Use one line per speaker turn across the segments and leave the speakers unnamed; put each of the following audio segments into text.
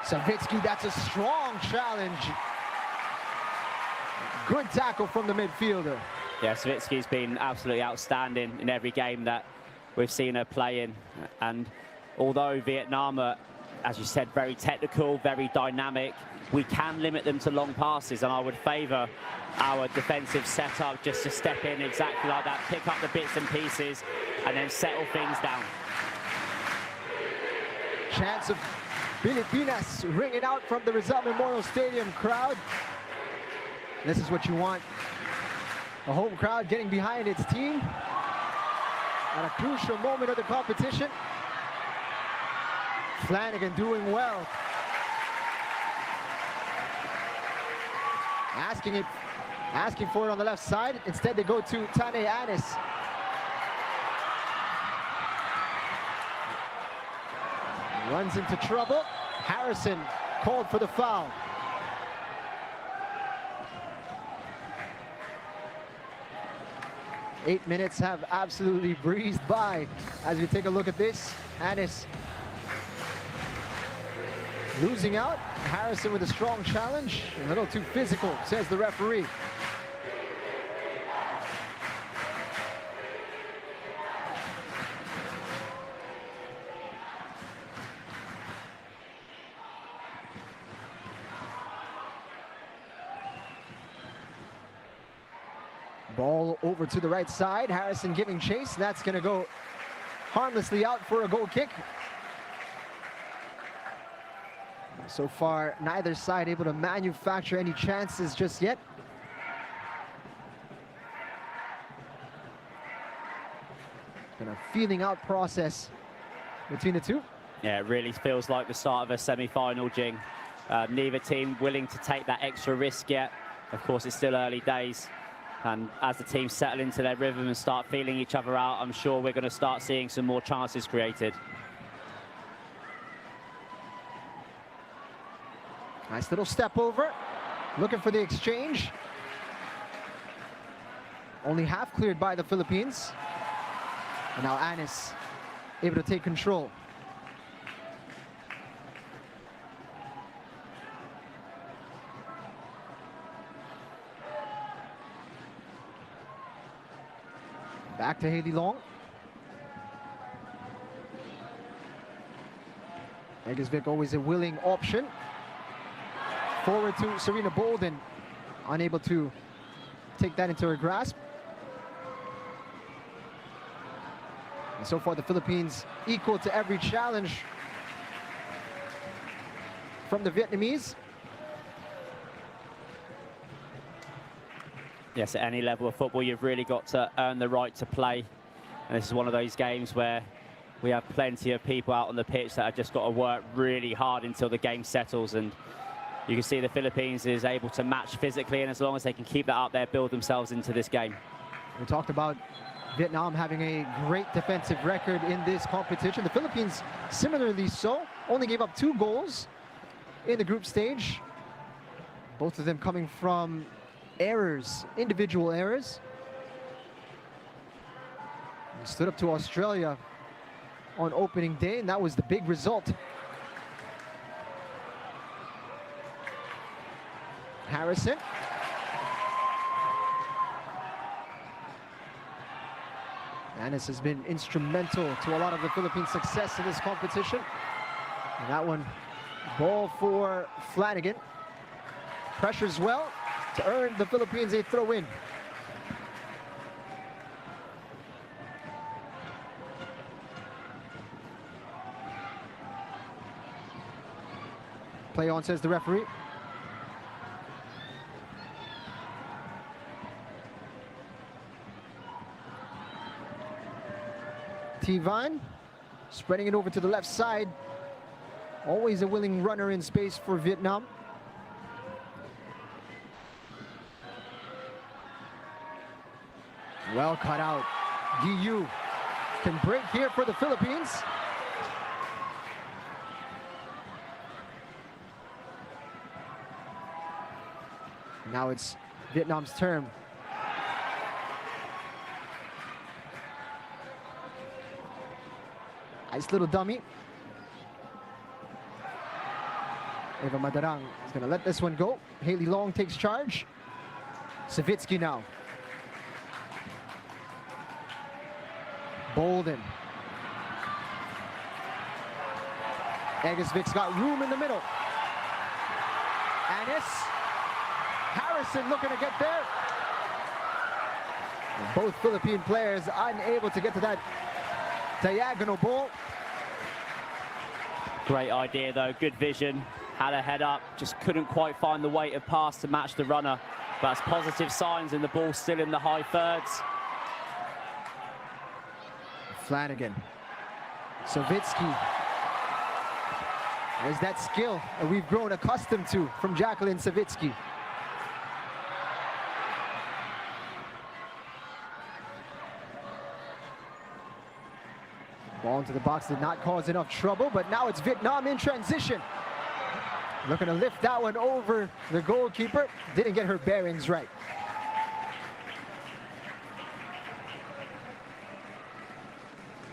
Savitsky, that's a strong challenge. Good tackle from the midfielder.
Yeah, Savitsky's been absolutely outstanding in every game that we've seen her play in. And although Vietnam are, as you said, very technical, very dynamic, we can limit them to long passes, and I would favour our defensive setup just to step in exactly like that, pick up the bits and pieces, and then settle things down.
Chance of Pilipinas ringing out from the Rizal Memorial Stadium crowd. This is what you want. A home crowd getting behind its team at a crucial moment of the competition. Flanagan doing well. Asking for it on the left side. Instead, they go to Tane Anis. Runs into trouble. Harrison called for the foul. Eight minutes have absolutely breezed by as we take a look at this. Anis losing out. Harrison with a strong challenge. A little too physical, says the referee. Ball over to the right side. Harrison giving chase. That's going to go harmlessly out for a goal kick. So far, neither side able to manufacture any chances just yet. It's been a feeling out process between the two.
Yeah, it really feels like the start of a semi-final, Jing. Neither team willing to take that extra risk yet. Of course, it's still early days. And as the teams settle into their rhythm and start feeling each other out, I'm sure we're going to start seeing some more chances created.
Nice little step over, looking for the exchange. Only half cleared by the Philippines. And now Anis able to take control. Back to Haley Long. Eggesvik always a willing option. Forward to Serena Bolden, unable to take that into her grasp. And so far the Philippines equal to every challenge from the Vietnamese.
Yes, at any level of football, you've really got to earn the right to play. And this is one of those games where we have plenty of people out on the pitch that have just got to work really hard until the game settles. And you can see the Philippines is able to match physically, and as long as they can keep that up there, build themselves into this game.
We talked about Vietnam having a great defensive record in this competition. The Philippines, similarly so, only gave up 2 goals in the group stage. Both of them coming from errors, individual errors. We stood up to Australia on opening day, and that was the big result. Harrison. Anis has been instrumental to a lot of the Philippines' success in this competition. And that one, ball for Flanagan. Pressures well to earn the Philippines a throw-in. Play on, says the referee. Tivan spreading it over to the left side. Always a willing runner in space for Vietnam. Well cut out. Guiu can break here for the Philippines. Now it's Vietnam's turn. Nice little dummy. Eva Madarang is going to let this one go. Haley Long takes charge. Savitsky now. Bolden. Agasvik's got room in the middle. Anis. Harrison looking to get there. And both Philippine players unable to get to that diagonal ball.
Great idea though, good vision. Had a head up, just couldn't quite find the weight of pass to match the runner. But that's positive signs and the ball still in the high thirds.
Flanagan. Savitsky. There's that skill that we've grown accustomed to from Jacqueline Savitsky. Ball into the box did not cause enough trouble, but now it's Vietnam in transition. Looking to lift that one over the goalkeeper. Didn't get her bearings right.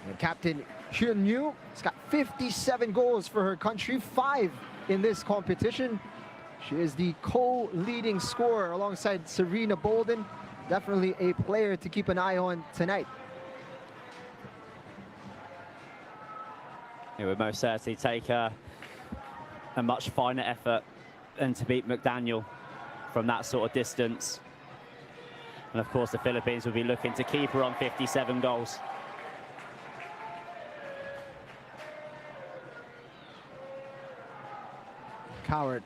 And captain Hyun Yu has got 57 goals for her country, 5 in this competition. She is the co-leading scorer alongside Serena Bolden. Definitely a player to keep an eye on tonight.
It would most certainly take a much finer effort than to beat McDaniel from that sort of distance. And of course the Philippines will be looking to keep her on 57 goals.
Coward.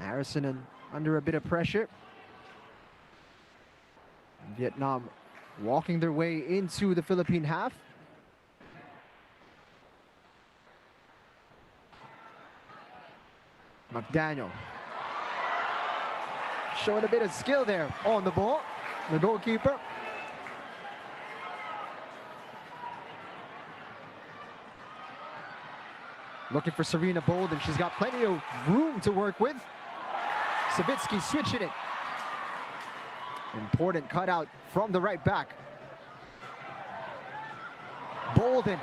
Harrison under a bit of pressure. Vietnam walking their way into the Philippine half. McDaniel showing a bit of skill there on the ball. The goalkeeper. Looking for Serena Bolden. She's got plenty of room to work with. Savitsky switching it. Important cutout from the right back. Bolden.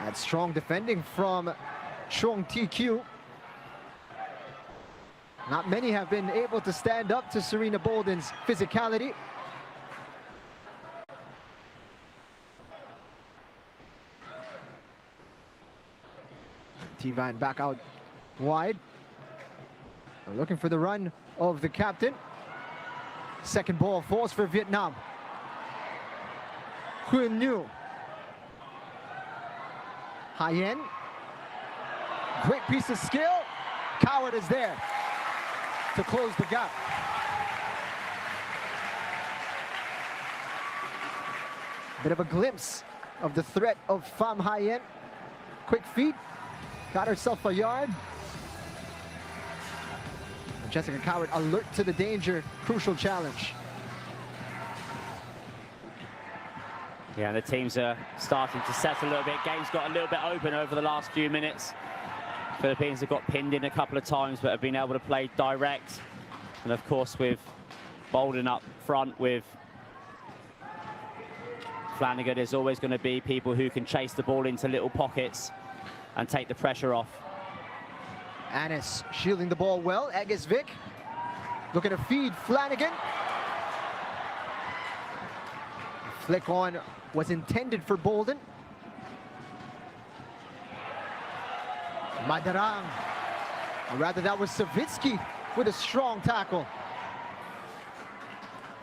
That's strong defending from Chong TQ. Not many have been able to stand up to Serena Bolden's physicality. T-Van back out wide. They're looking for the run of the captain. Second ball falls for Vietnam. Huyen Nhu. Hyen. Great piece of skill. Coward is there to close the gap. Bit of a glimpse of the threat of Pham Hyen. Quick feet. Got herself a yard. And Jessica Coward alert to the danger. Crucial challenge.
Yeah, and the teams are starting to settle a little bit. Game's got a little bit open over the last few minutes. Philippines have got pinned in a couple of times, but have been able to play direct. And of course, with Bolden up front with Flanagan, there's always going to be people who can chase the ball into little pockets and take the pressure off.
Anis shielding the ball well. Agasvik looking to feed Flanagan. The flick on was intended for Bolden. Madarang, or rather that was Savitsky with a strong tackle.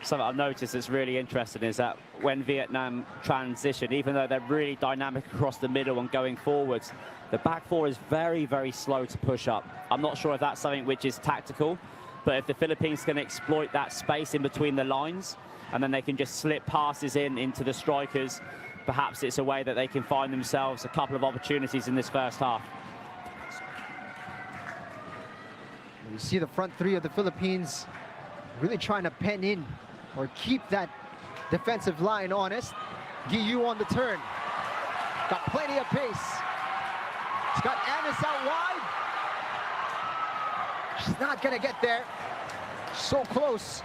Something I've noticed that's really interesting is that when Vietnam transition, even though they're really dynamic across the middle and going forwards, the back four is very, very slow to push up. I'm not sure if that's something which is tactical, but if the Philippines can exploit that space in between the lines, and then they can just slip passes into the strikers, perhaps it's a way that they can find themselves a couple of opportunities in this first half.
You see the front three of the Philippines really trying to pen in or keep that defensive line honest. Giyu on the turn. Got plenty of pace. She's got Anis out wide. She's not gonna get there. So close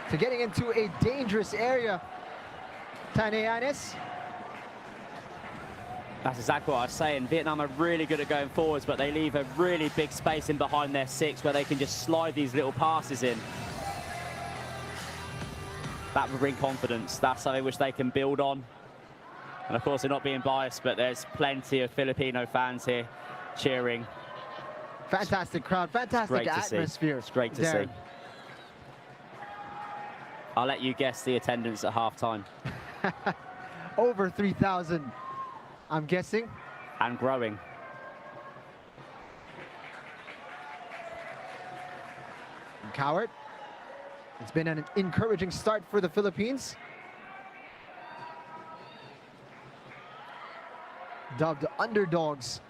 to getting into a dangerous area. Tane Anis.
That's exactly what I was saying. Vietnam are really good at going forwards, but they leave a really big space in behind their 6 where they can just slide these little passes in. That would bring confidence. That's something which they can build on. And of course, they're not being biased, but there's plenty of Filipino fans here cheering.
Fantastic crowd, fantastic atmosphere.
It's great to see. I'll let you guess the attendance at halftime.
Over 3,000, I'm guessing.
And growing.
And Coward. It's been an encouraging start for the Philippines. Dubbed underdogs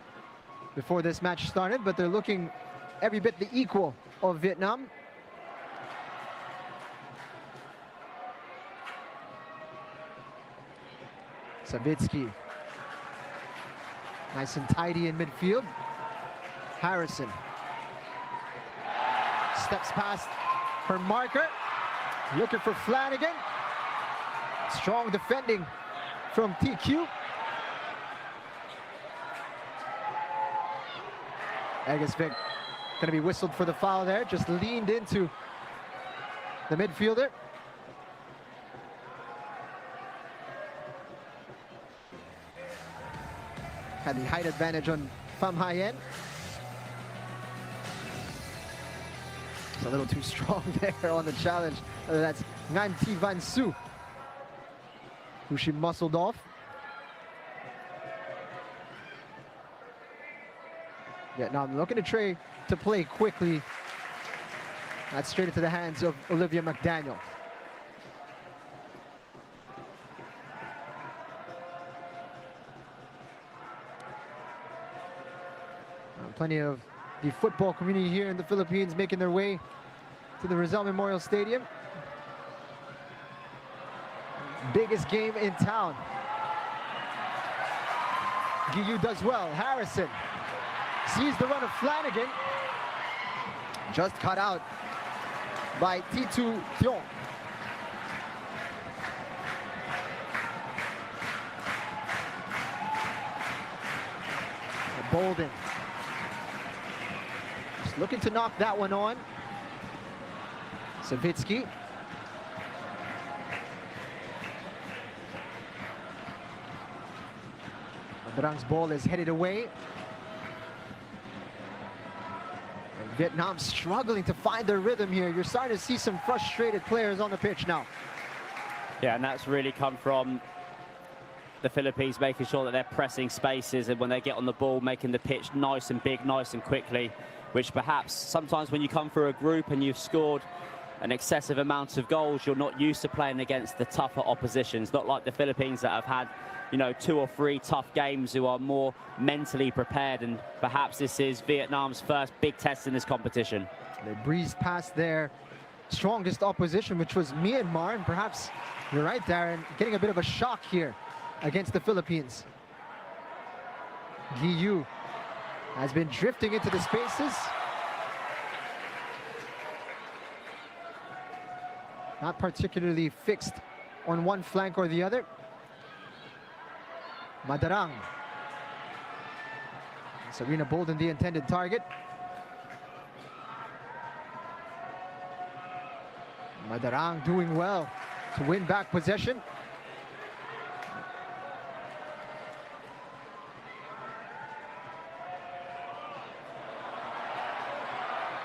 before this match started, but they're looking every bit the equal of Vietnam. Savitsky. Nice and tidy in midfield. Harrison. Steps past her marker. Looking for Flanagan. Strong defending from TQ. Egesvik gonna be whistled for the foul there. Just leaned into the midfielder. Had the height advantage on Pham Hai En. It's a little too strong there on the challenge. That's Ngan Thi Van Su, who she muscled off. Vietnam looking to try to play quickly. That's straight into the hands of Olivia McDaniel. Plenty of the football community here in the Philippines making their way to the Rizal Memorial Stadium. Biggest game in town. Guiu does well. Harrison sees the run of Flanagan. Just cut out by T2 Thiong. Bolden. Just looking to knock that one on. Savitsky. Madrang's ball is headed away. And Vietnam struggling to find their rhythm here. You're starting to see some frustrated players on the pitch now.
Yeah, and that's really come from the Philippines making sure that they're pressing spaces, and when they get on the ball, making the pitch nice and big, nice and quickly, which perhaps sometimes when you come through a group and you've scored an excessive amount of goals, you're not used to playing against the tougher oppositions, not like the Philippines that have had, you know, 2 or 3 tough games, who are more mentally prepared, and perhaps this is Vietnam's first big test in this competition.
They breezed past their strongest opposition, which was Myanmar, and perhaps, you're right, Darren, getting a bit of a shock here against the Philippines. Guiu has been drifting into the spaces. Not particularly fixed on one flank or the other. Madarang. Serena Bolden, the intended target. Madarang doing well to win back possession.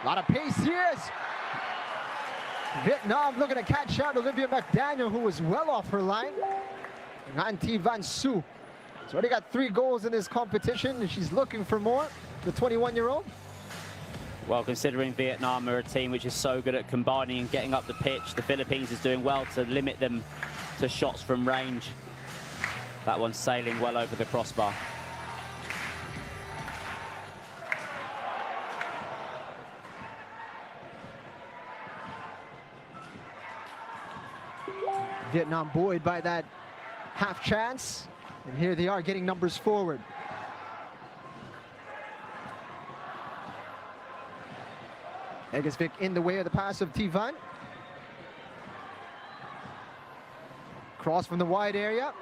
A lot of pace here. Vietnam looking to catch out Olivia McDaniel, who was well off her line. Ngan Thi Van Su. She's already got 3 goals in this competition, and she's looking for more, the 21-year-old.
Well, considering Vietnam are a team which is so good at combining and getting up the pitch, the Philippines is doing well to limit them to shots from range. That one's sailing well over the crossbar.
Vietnam buoyed by that half chance, and here they are getting numbers forward. Egesvik in the way of the pass of Thi Van. Cross from the wide area.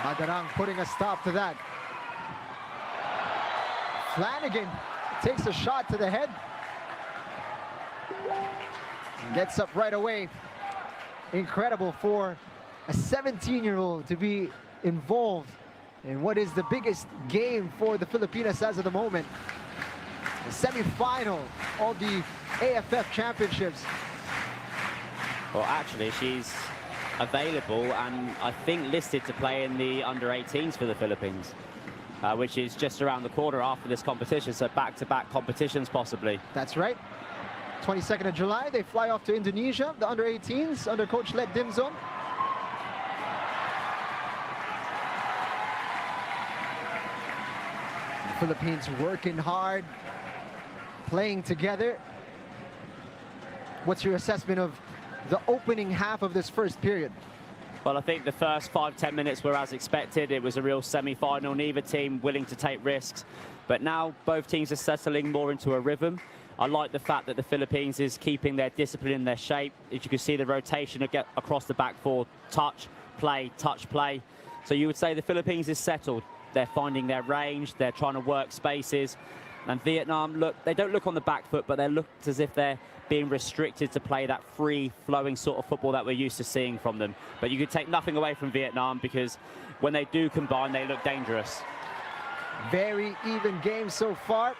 Madarang putting a stop to that. Flanagan takes a shot to the head. Gets up right away. Incredible for a 17-year-old to be involved in what is the biggest game for the Filipinas as of the moment. The semi-final of the AFF Championships.
Well, actually, she's available and I think listed to play in the under-18s for the Philippines, which is just around the corner after this competition, so back-to-back competitions possibly.
That's right. 22nd of July, they fly off to Indonesia, the under-18s, under Coach Let Dimson. The Philippines working hard, playing together. What's your assessment of the opening half of this first period?
Well, I think the first 5-10 minutes were as expected. It was a real semi-final, neither team willing to take risks. But now both teams are settling more into a rhythm. I like the fact that the Philippines is keeping their discipline in their shape. As you can see, the rotation across the back four, touch, play, touch, play. So you would say the Philippines is settled. They're finding their range, they're trying to work spaces. And Vietnam, look, they don't look on the back foot, but they look as if they're being restricted to play that free-flowing sort of football that we're used to seeing from them. But you could take nothing away from Vietnam because when they do combine, they look dangerous.
Very even game so far.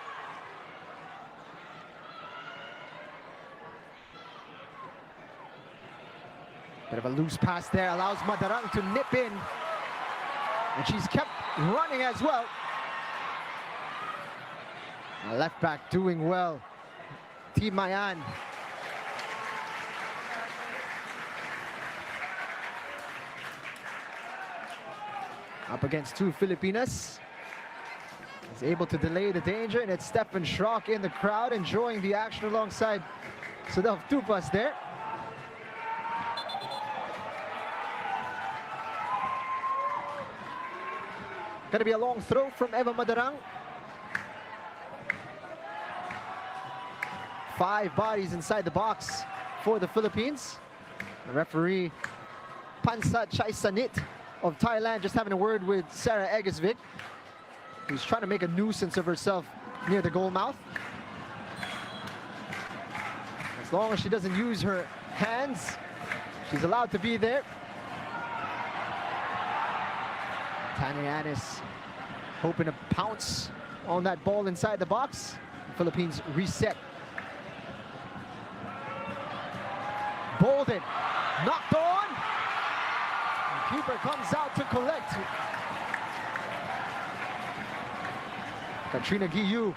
Bit of a loose pass there, allows Madarang to nip in. And she's kept running as well. A left back doing well. Team Mayan. Up against two Filipinas. Is able to delay the danger, and it's Stefan Schrock in the crowd enjoying the action alongside Sadaf Tupas there. Gonna be a long throw from Eva Madarang. 5 bodies inside the box for the Philippines. The referee, Pansa Chaisanit of Thailand, just having a word with Sarah Egesvik, who's trying to make a nuisance of herself near the goal mouth. As long as she doesn't use her hands, she's allowed to be there. Tanya Yanis hoping to pounce on that ball inside the box. The Philippines reset. Bolden knocked on. And keeper comes out to collect. Katrina Guiyu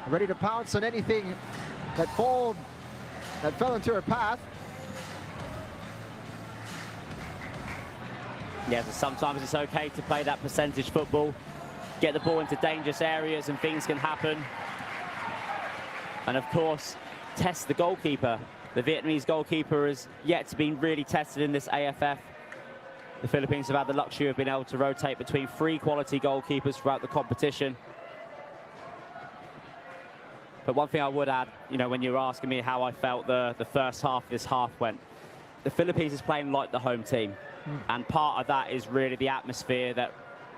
ready to pounce on anything that fell into her path.
Yeah, so sometimes it's okay to play that percentage football, get the ball into dangerous areas and things can happen. And of course, test the goalkeeper. The Vietnamese goalkeeper has yet to be really tested in this AFF. The Philippines have had the luxury of being able to rotate between 3 quality goalkeepers throughout the competition. But one thing I would add, you know, when you're asking me how I felt the first half of this half went, the Philippines is playing like the home team. And part of that is really the atmosphere that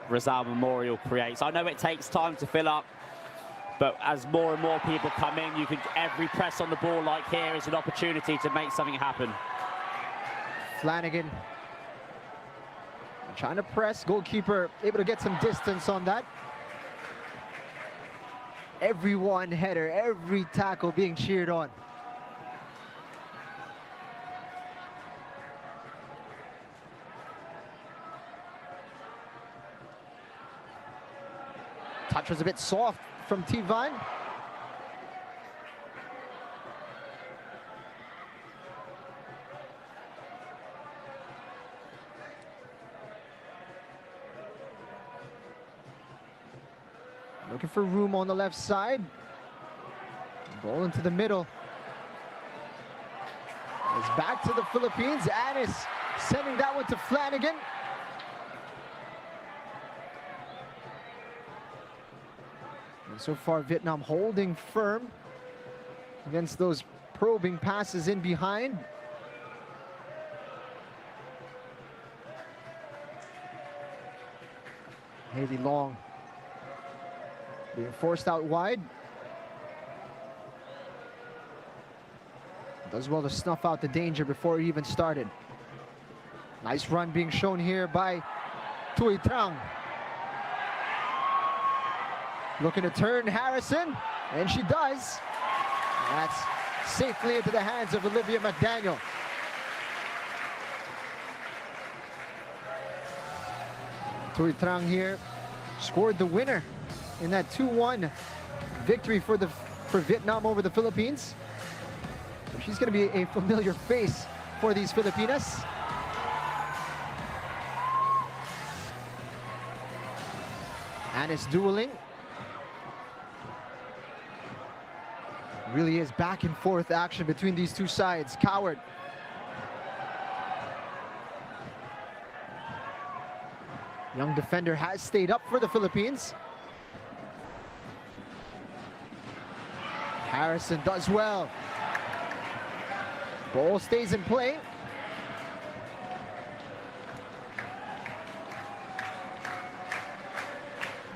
Rizal Memorial creates. I know it takes time to fill up, but as more and more people come in, every press on the ball like here is an opportunity to make something happen.
Flanagan trying to press, goalkeeper able to get some distance on that. Every one header, every tackle being cheered on. Touch was a bit soft from Tivan. Looking for room on the left side. Ball into the middle. It's back to the Philippines. Anis sending that one to Flanagan. And so far, Vietnam holding firm against those probing passes in behind. Haley Long being forced out wide. Does well to snuff out the danger before it even started. Nice run being shown here by Tui Trang. Looking to turn Harrison, and she does. That's safely into the hands of Olivia McDaniel. Tui Trang here scored the winner in that 2-1 victory for Vietnam over the Philippines. So she's going to be a familiar face for these Filipinas. And it's dueling. Really is back and forth action between these two sides. Coward. Young defender has stayed up for the Philippines. Harrison does well. Ball stays in play.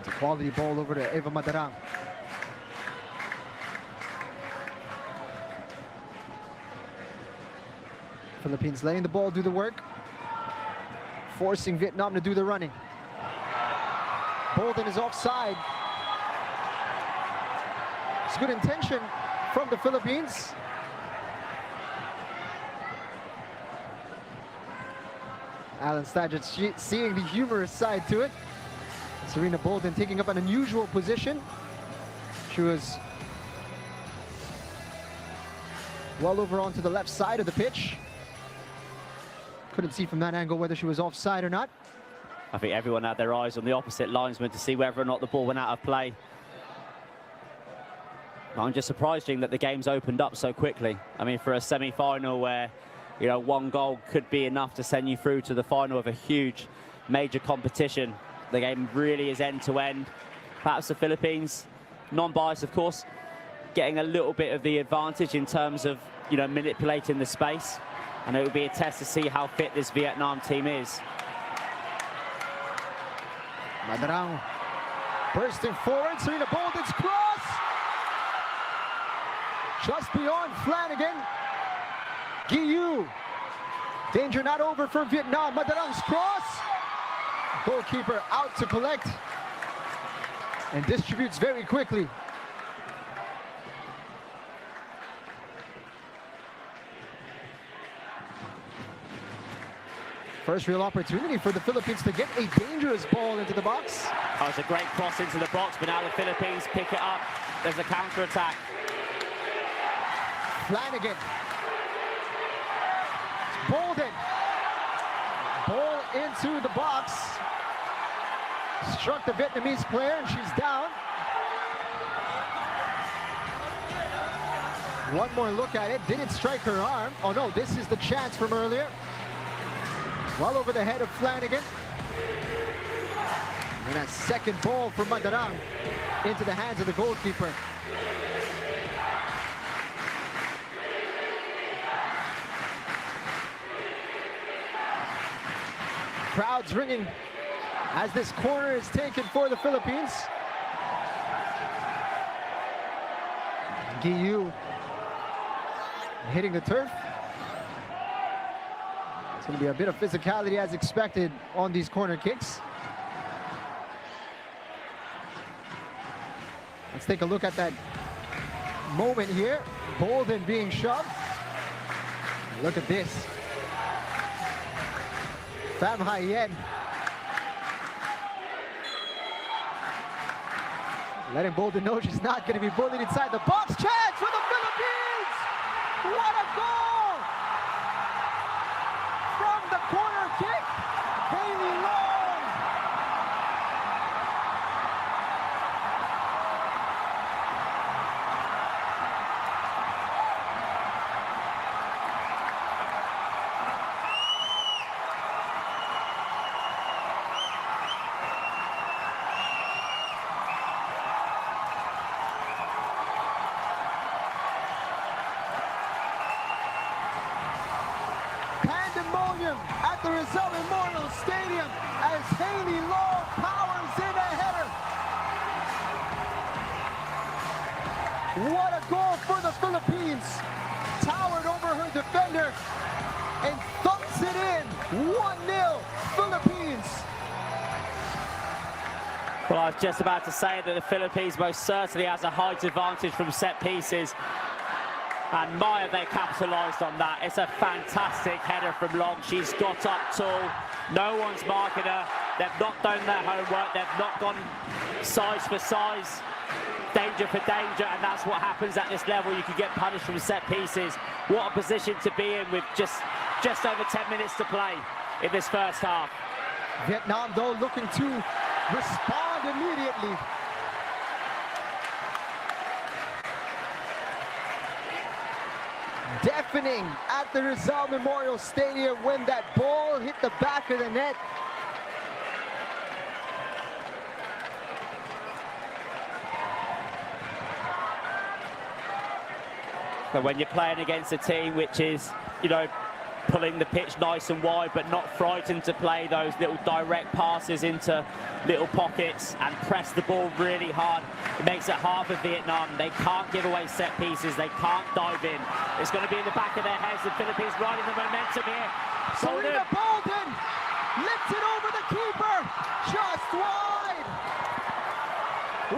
It's a quality ball over to Eva Madarang. Philippines letting the ball do the work, forcing Vietnam to do the running. Bolden is offside. It's good intention from the Philippines. Alan Stadget seeing the humorous side to it. Serena Bolden taking up an unusual position. She was well over onto the left side of the pitch. Couldn't see from that angle whether she was offside or not.
I think everyone had their eyes on the opposite linesman to see whether or not the ball went out of play. I'm just surprised that the game's opened up so quickly. I mean, for a semi-final where, you know, one goal could be enough to send you through to the final of a huge, major competition. The game really is end-to-end. Perhaps the Philippines, non-biased of course, getting a little bit of the advantage in terms of, you know, manipulating the space. And it will be a test to see how fit this Vietnam team is.
Madarang bursting forward, Serena Bolden's cross! Just beyond Flanagan. Guiyu. Danger not over for Vietnam. Madarang's cross. Goalkeeper out to collect. And distributes very quickly. First real opportunity for the Philippines to get a dangerous ball into the box.
Oh, it's a great cross into the box, but now the Philippines pick it up. There's a counter-attack.
Flanagan. Bolden. Ball into the box. Struck the Vietnamese player and she's down. One more look at it. Didn't strike her arm. Oh no, this is the chance from earlier. Well over the head of Flanagan. And a second ball for Madarang into the hands of the goalkeeper. Crowds ringing as this corner is taken for the Philippines. Guiyu hitting the turf. It's going to be a bit of physicality as expected on these corner kicks. Let's take a look at that moment here. Bolden being shoved. Look at this. Pham Hai Yen letting Bolden know she's not going to be bullied inside the box. Chance for the Philippines! What a goal! From the corner kick, Haley Long. At the Rizal Memorial Stadium What a goal for the Philippines. Towered over her defender and thumps it in. 1-0 Philippines.
Well, I was just about to say that the Philippines most certainly has a height advantage from set pieces. And my, have they capitalised on that. It's a fantastic header from long. She's got up tall. No one's marking her. They've not done their homework. They've not gone size for size, danger for danger, and that's what happens at this level. You can get punished from set pieces. What a position to be in with just over 10 minutes to play in this first half.
Vietnam, though, looking to respond immediately. Deafening at the Rizal Memorial Stadium when that ball hit the back of the net.
But when you're playing against a team which is, you know, pulling the pitch nice and wide, but not frightened to play those little direct passes into little pockets and press the ball really hard, it makes it hard for Vietnam. They can't give away set pieces. They can't dive in. It's going to be in the back of their heads. The Philippines riding the momentum here.
Serena Bolden lifts it over the keeper, just wide.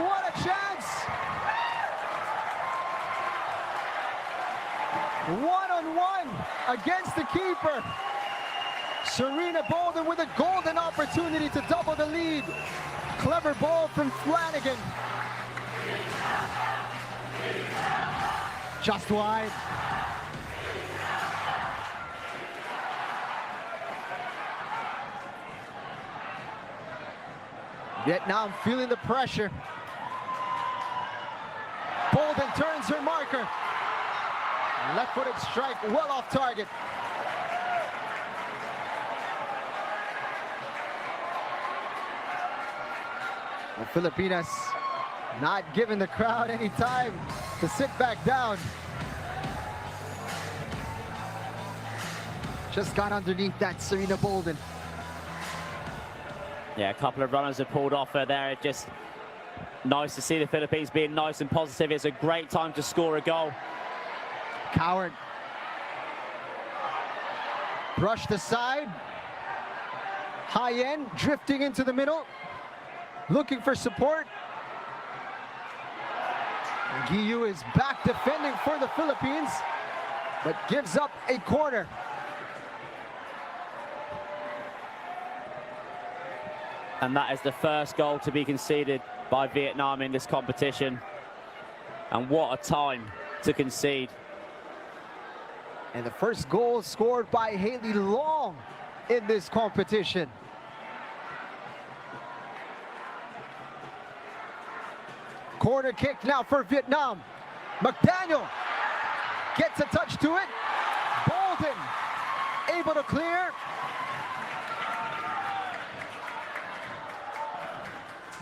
What a chance. One-on-one against the keeper. Serena Bolden with a golden opportunity to double the lead. Clever ball from Flanagan. Just wide. Vietnam feeling the pressure. Bolden turns her marker. Left-footed strike, well off target. The Filipinas not giving the crowd any time to sit back down. Just got underneath that Serena Bolden.
Yeah, a couple of runners have pulled off her there. Just nice to see the Philippines being nice and positive. It's a great time to score a goal.
Coward brushed aside. High end drifting into the middle, looking for support. Guiyu is back defending for the Philippines, but gives up a corner.
And that is the first goal to be conceded by Vietnam in this competition. And what a time to concede.
And the first goal scored by Haley Long in this competition. Corner kick now for Vietnam. McDaniel gets a touch to it. Bolden able to clear.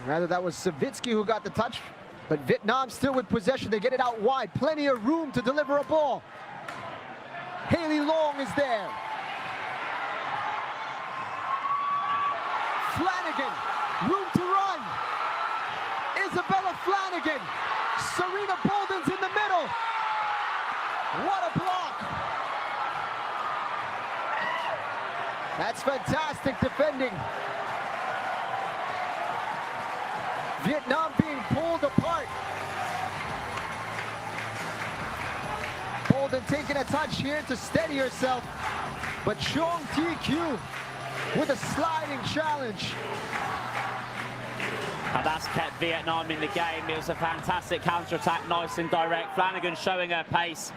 Rather, that was Savitsky who got the touch, but Vietnam still with possession. They get it out wide. Plenty of room to deliver a ball. Haley Long is there. Flanagan, room to run. Isabella Flanagan. Serena Bolden's in the middle. What a block. That's fantastic defending. Vietnam being pulled apart. Bolden taking a touch here to steady herself, but Chong TQ with a sliding challenge.
And that's kept Vietnam in the game. It was a fantastic counter-attack, nice and direct. Flanagan showing her pace.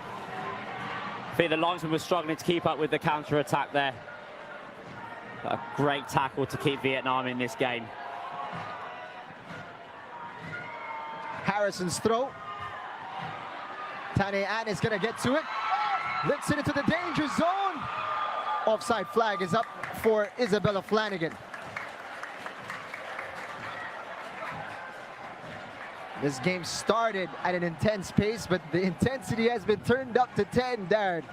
I think the linesman was struggling to keep up with the counter-attack there. But a great tackle to keep Vietnam in this game.
Harrison's throw. Tane Ann is going to get to it. Lifts it into the danger zone. Offside flag is up for Isabella Flanagan. This game started at an intense pace, but the intensity has been turned up to 10, Darren.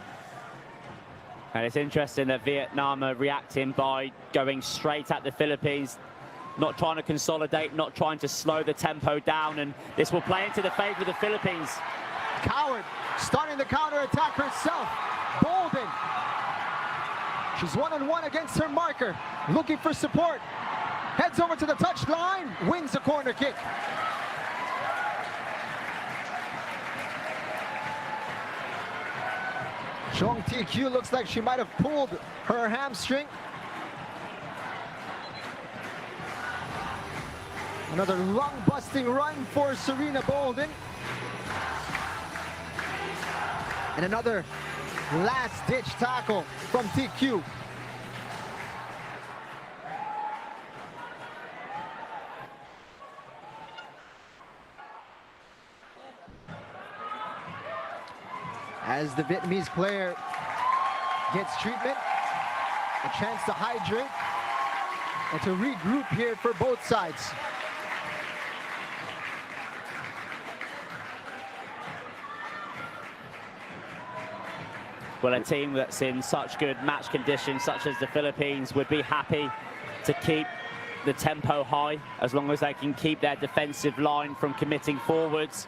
And it's interesting that Vietnam are reacting by going straight at the Philippines. not trying to consolidate, not trying to slow the tempo down, and this will play into the favor of the Philippines.
Coward starting the counter-attack herself. Bolden. She's one-on-one against her marker, looking for support. Heads over to the touchline, wins a corner kick. Chong TQ looks like she might have pulled her hamstring. Another lung-busting run for Serena Bolden. And another last-ditch tackle from TQ. As the Vietnamese player gets treatment, a chance to hydrate and to regroup here for both sides.
Well, a team that's in such good match conditions, such as the Philippines, would be happy to keep the tempo high as long as they can keep their defensive line from committing forwards,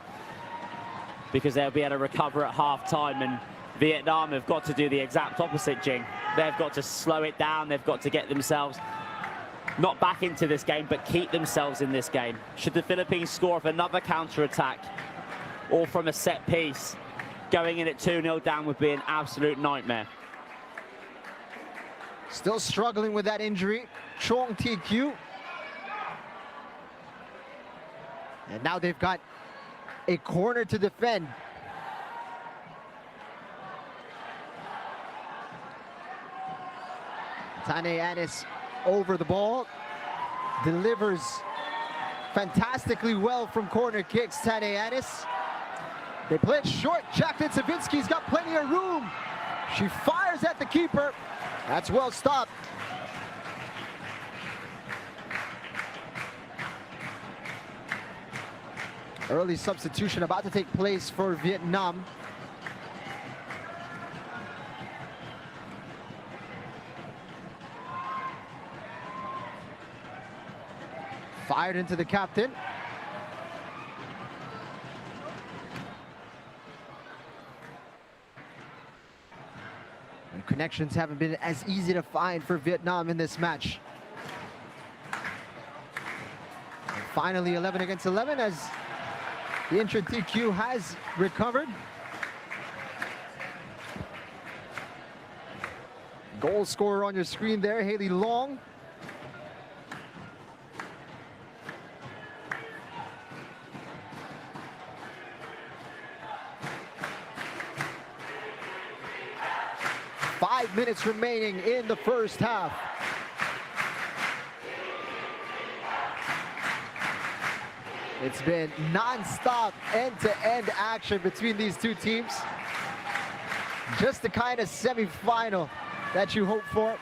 because they'll be able to recover at half-time. And Vietnam have got to do the exact opposite, Jing. They've got to slow it down. They've got to get themselves not back into this game, but keep themselves in this game. Should the Philippines score off another counter-attack or from a set piece, going in at 2-0 down would be an absolute nightmare.
Still struggling with that injury, Chong TQ. And now they've got a corner to defend. Tane Anis over the ball, delivers fantastically well from corner kicks. Tane Anis. They play it short. Jacqueline Savinsky's got plenty of room. She fires at the keeper. That's well stopped. Early substitution about to take place for Vietnam. Fired into the captain. And connections haven't been as easy to find for Vietnam in this match. And finally 11 against 11 as the injured TQ has recovered. Goal scorer on your screen there, Haley Long. Five minutes remaining in the first half. It's been non-stop, end-to-end action between these two teams. Just the kind of semi-final that you hope for.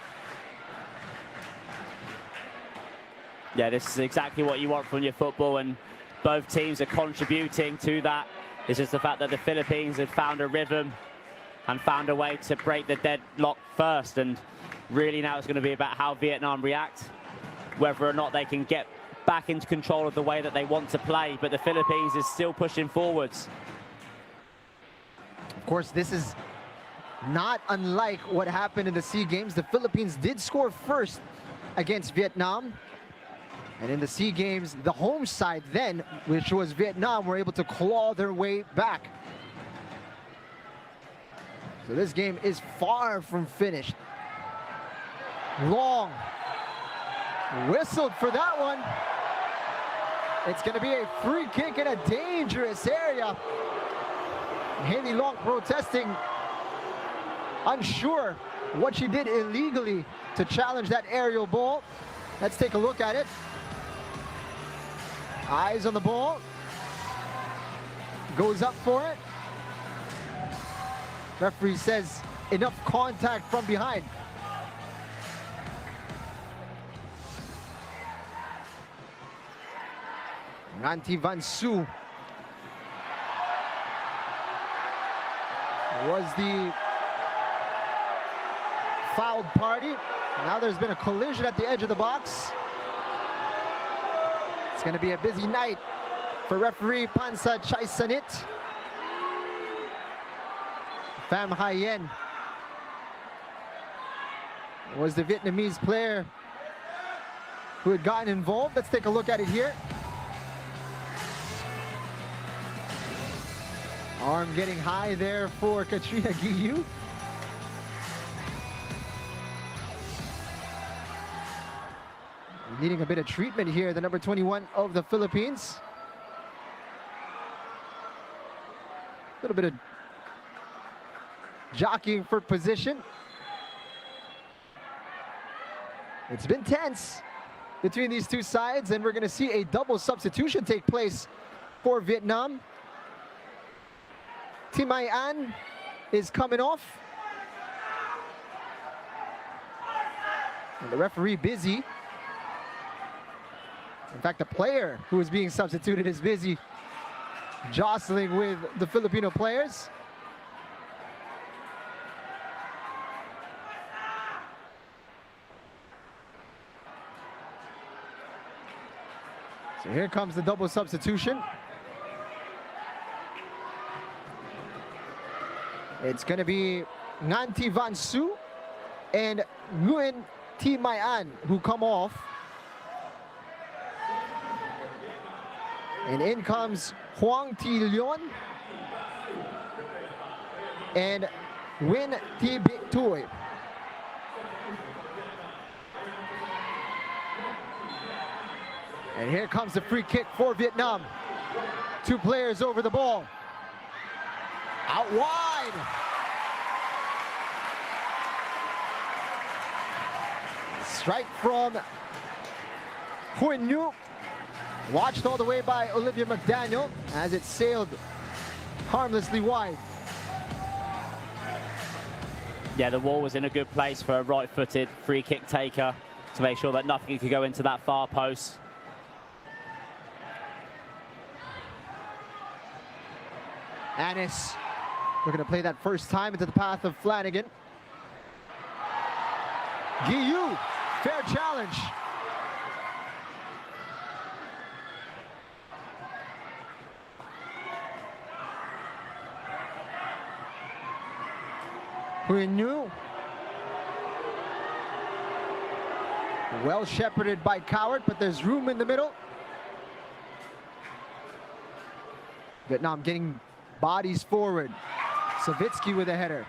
Yeah, this is exactly what you want from your football, and both teams are contributing to that. It's just the fact that the Philippines have found a rhythm and found a way to break the deadlock first, and really now it's going to be about how Vietnam react, whether or not they can get back into control of the way that they want to play, but the Philippines is still pushing forwards.
Of course, this is not unlike what happened in the SEA Games. The Philippines did score first against Vietnam, and in the SEA Games, the home side then, which was Vietnam, were able to claw their way back. So this game is far from finished. Long whistled for that one. It's going to be a free kick in a dangerous area. Haley Long protesting, unsure what she did illegally to challenge that aerial ball. Let's take a look at it. Eyes on the ball. Goes up for it. Referee says enough contact from behind. Ranti Van Su was the fouled party. Now there's been a collision at the edge of the box. It's going to be a busy night for referee Pansa Chaisanit. Pham Hai Yen was the Vietnamese player who had gotten involved. Let's take a look at it here. Arm getting high there for Katrina Guiyu. Needing a bit of treatment here, the number 21 of the Philippines. A little bit of jockeying for position. It's been tense between these two sides, and we're going to see a double substitution take place for Vietnam. Thi Mai An is coming off. And the referee busy. In fact, the player who is being substituted is busy jostling with the Filipino players. So here comes the double substitution. It's going to be Ngan Thi Van Su and Nguyen Thi Mai An who come off. And in comes Hoang Thi Leon and Nguyen Thi Bích Thuy. And here comes the free kick for Vietnam. Two players over the ball. Out wide. Strike from Huyen Nhu. Watched all the way by Olivia McDaniel as it sailed harmlessly wide.
Yeah, the wall was in a good place for a right-footed free kick taker to make sure that nothing could go into that far post.
Annis looking to play that first time into the path of Flanagan. Guiyu, fair challenge. Huyen Nhu, well shepherded by Coward, but there's room in the middle. Vietnam getting bodies forward. Savitsky with a header.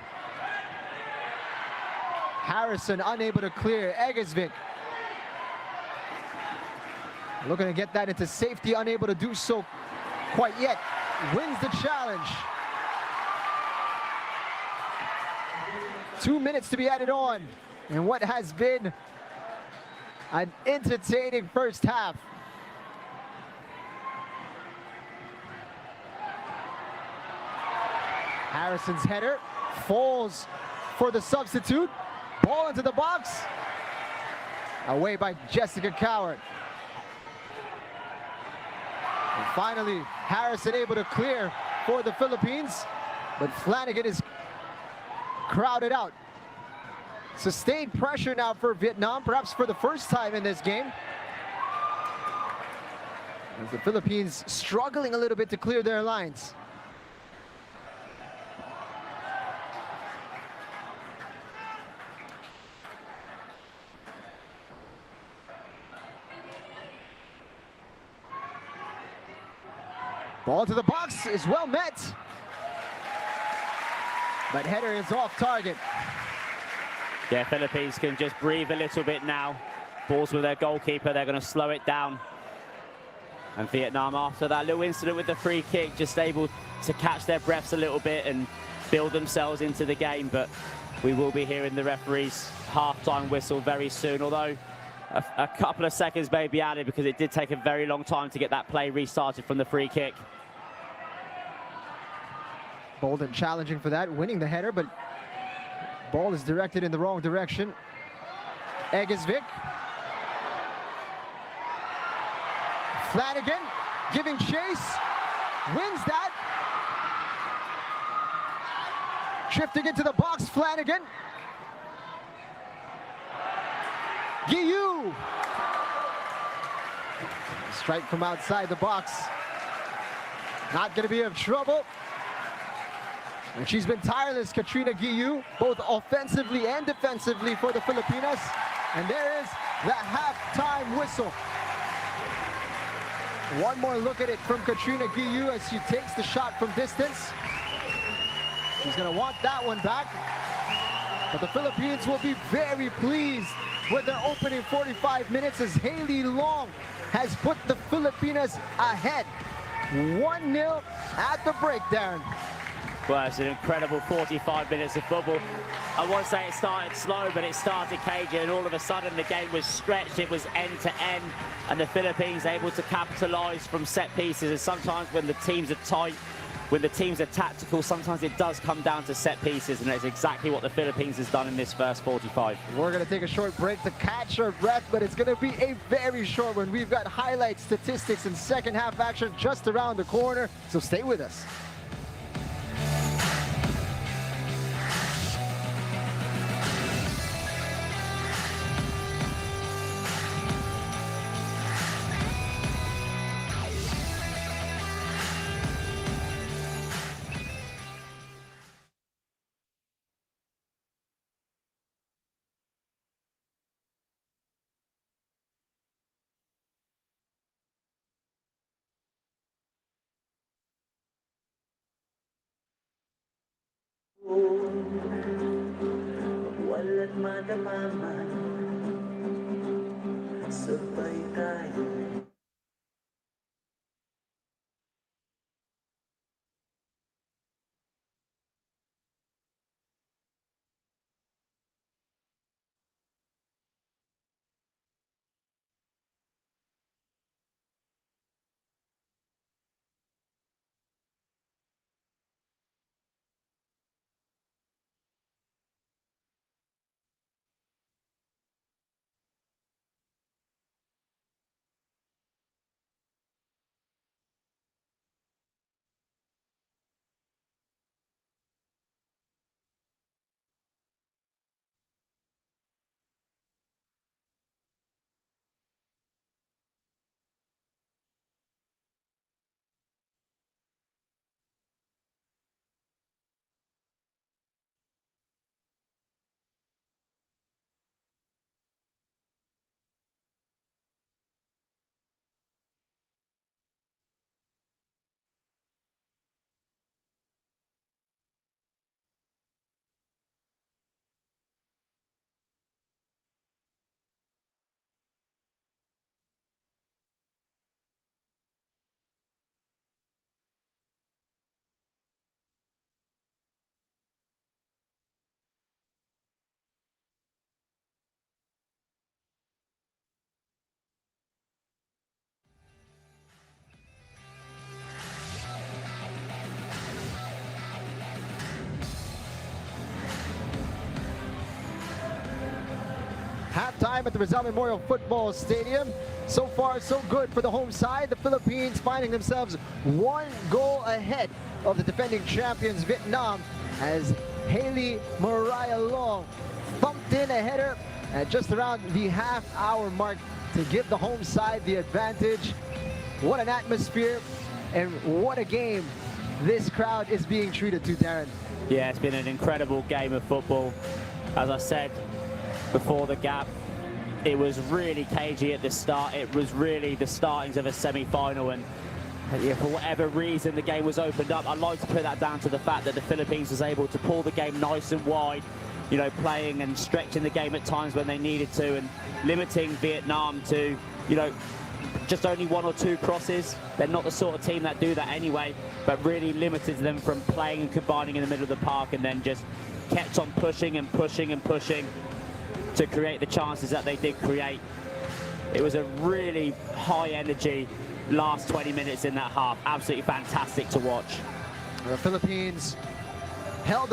Harrison unable to clear. Egesvik looking to get that into safety, unable to do so quite yet. Wins the challenge. 2 minutes to be added on in what has been an entertaining first half. Harrison's header falls for the substitute. Ball into the box. Away by Jessica Coward. And finally, Harrison able to clear for the Philippines, but Flanagan is crowded out. Sustained pressure now for Vietnam, perhaps for the first time in this game. As the Philippines struggling a little bit to clear their lines. Ball to the box is well met. But header is off target.
Yeah, Philippines can just breathe a little bit now. Ball's with their goalkeeper, they're going to slow it down. And Vietnam, after that little incident with the free kick, just able to catch their breaths a little bit and build themselves into the game. But we will be hearing the referee's half-time whistle very soon, although a couple of seconds may be added because it did take a very long time to get that play restarted from the free kick.
Bolden challenging for that, winning the header, but ball is directed in the wrong direction. Egesvik. Flanagan giving chase, wins that. Drifting into the box, Flanagan. Guiyu. Strike from outside the box. Not going to be in trouble. And she's been tireless, Katrina Guiu, both offensively and defensively for the Filipinas. And there is the halftime whistle. One more look at it from Katrina Guiu as she takes the shot from distance. She's going to want that one back. But the Philippines will be very pleased with their opening 45 minutes as Haley Long has put the Filipinas ahead. 1-0 at the break, Darren.
Well, it's an incredible 45 minutes of football. I won't say it started slow, but it started cagey, and all of a sudden the game was stretched. It was end to end, and the Philippines able to capitalise from set pieces. And sometimes when the teams are tight, when the teams are tactical, sometimes it does come down to set pieces, and that's exactly what the Philippines has done in this first 45.
We're going to take a short break to catch our breath, but it's going to be a very short one. We've got highlights, statistics, and second half action just around the corner, so stay with us.
Walat madamaman, sabay tayo.
Halftime at the Rizal Memorial Football Stadium. So far, so good for the home side. The Philippines finding themselves 1 goal ahead of the defending champions Vietnam as Haley Mariah Long thumped in a header at just around the half-hour mark to give the home side the advantage. What an atmosphere and what a game this crowd is being treated to, Darren.
Yeah, it's been an incredible game of football. As I said before the gap, it was really cagey at the start. It was really the startings of a semi-final, and yeah, for whatever reason the game was opened up. I'd like to put that down to the fact that the Philippines was able to pull the game nice and wide, you know, playing and stretching the game at times when they needed to, and limiting Vietnam to, you know, just only 1 or 2 crosses. They're not the sort of team that do that anyway, but really limited them from playing and combining in the middle of the park, and then just kept on pushing and pushing and pushing to create the chances that they did create. It was a really high energy last 20 minutes in that half. Absolutely fantastic to watch.
The Philippines held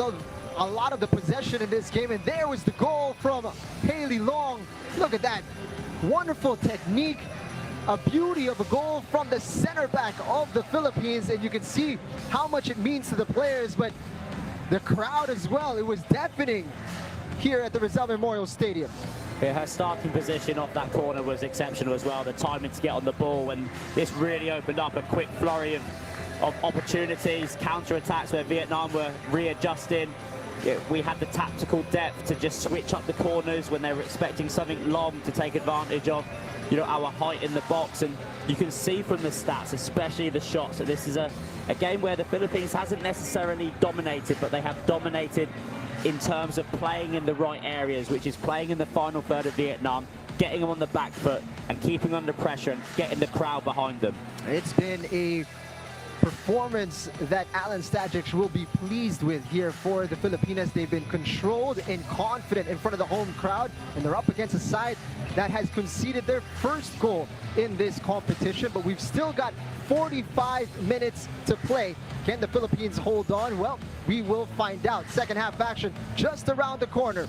a lot of the possession in this game, and there was the goal from Haley Long. Look at that. Wonderful technique. A beauty of a goal from the center back of the Philippines, and you can see how much it means to the players, but the crowd as well. It was deafening here at the Rizal Memorial Stadium.
Yeah, her starting position off that corner was exceptional as well. The timing to get on the ball, and this really opened up a quick flurry of opportunities, counter-attacks where Vietnam were readjusting. Yeah, we had the tactical depth to just switch up the corners when they were expecting something long to take advantage of, you know, our height in the box. And you can see from the stats, especially the shots, that this is a game where the Philippines hasn't necessarily dominated, but they have dominated in terms of playing in the right areas, which is playing in the final third of Vietnam, getting them on the back foot and keeping under pressure and getting the crowd behind them.
It's been a performance that Alan Stajic will be pleased with here for the Filipinas. They've been controlled and confident in front of the home crowd, and they're up against a side that has conceded their first goal in this competition, but we've still got 45 minutes to play. Can the Philippines hold on? Well, we will find out. Second half action just around the corner.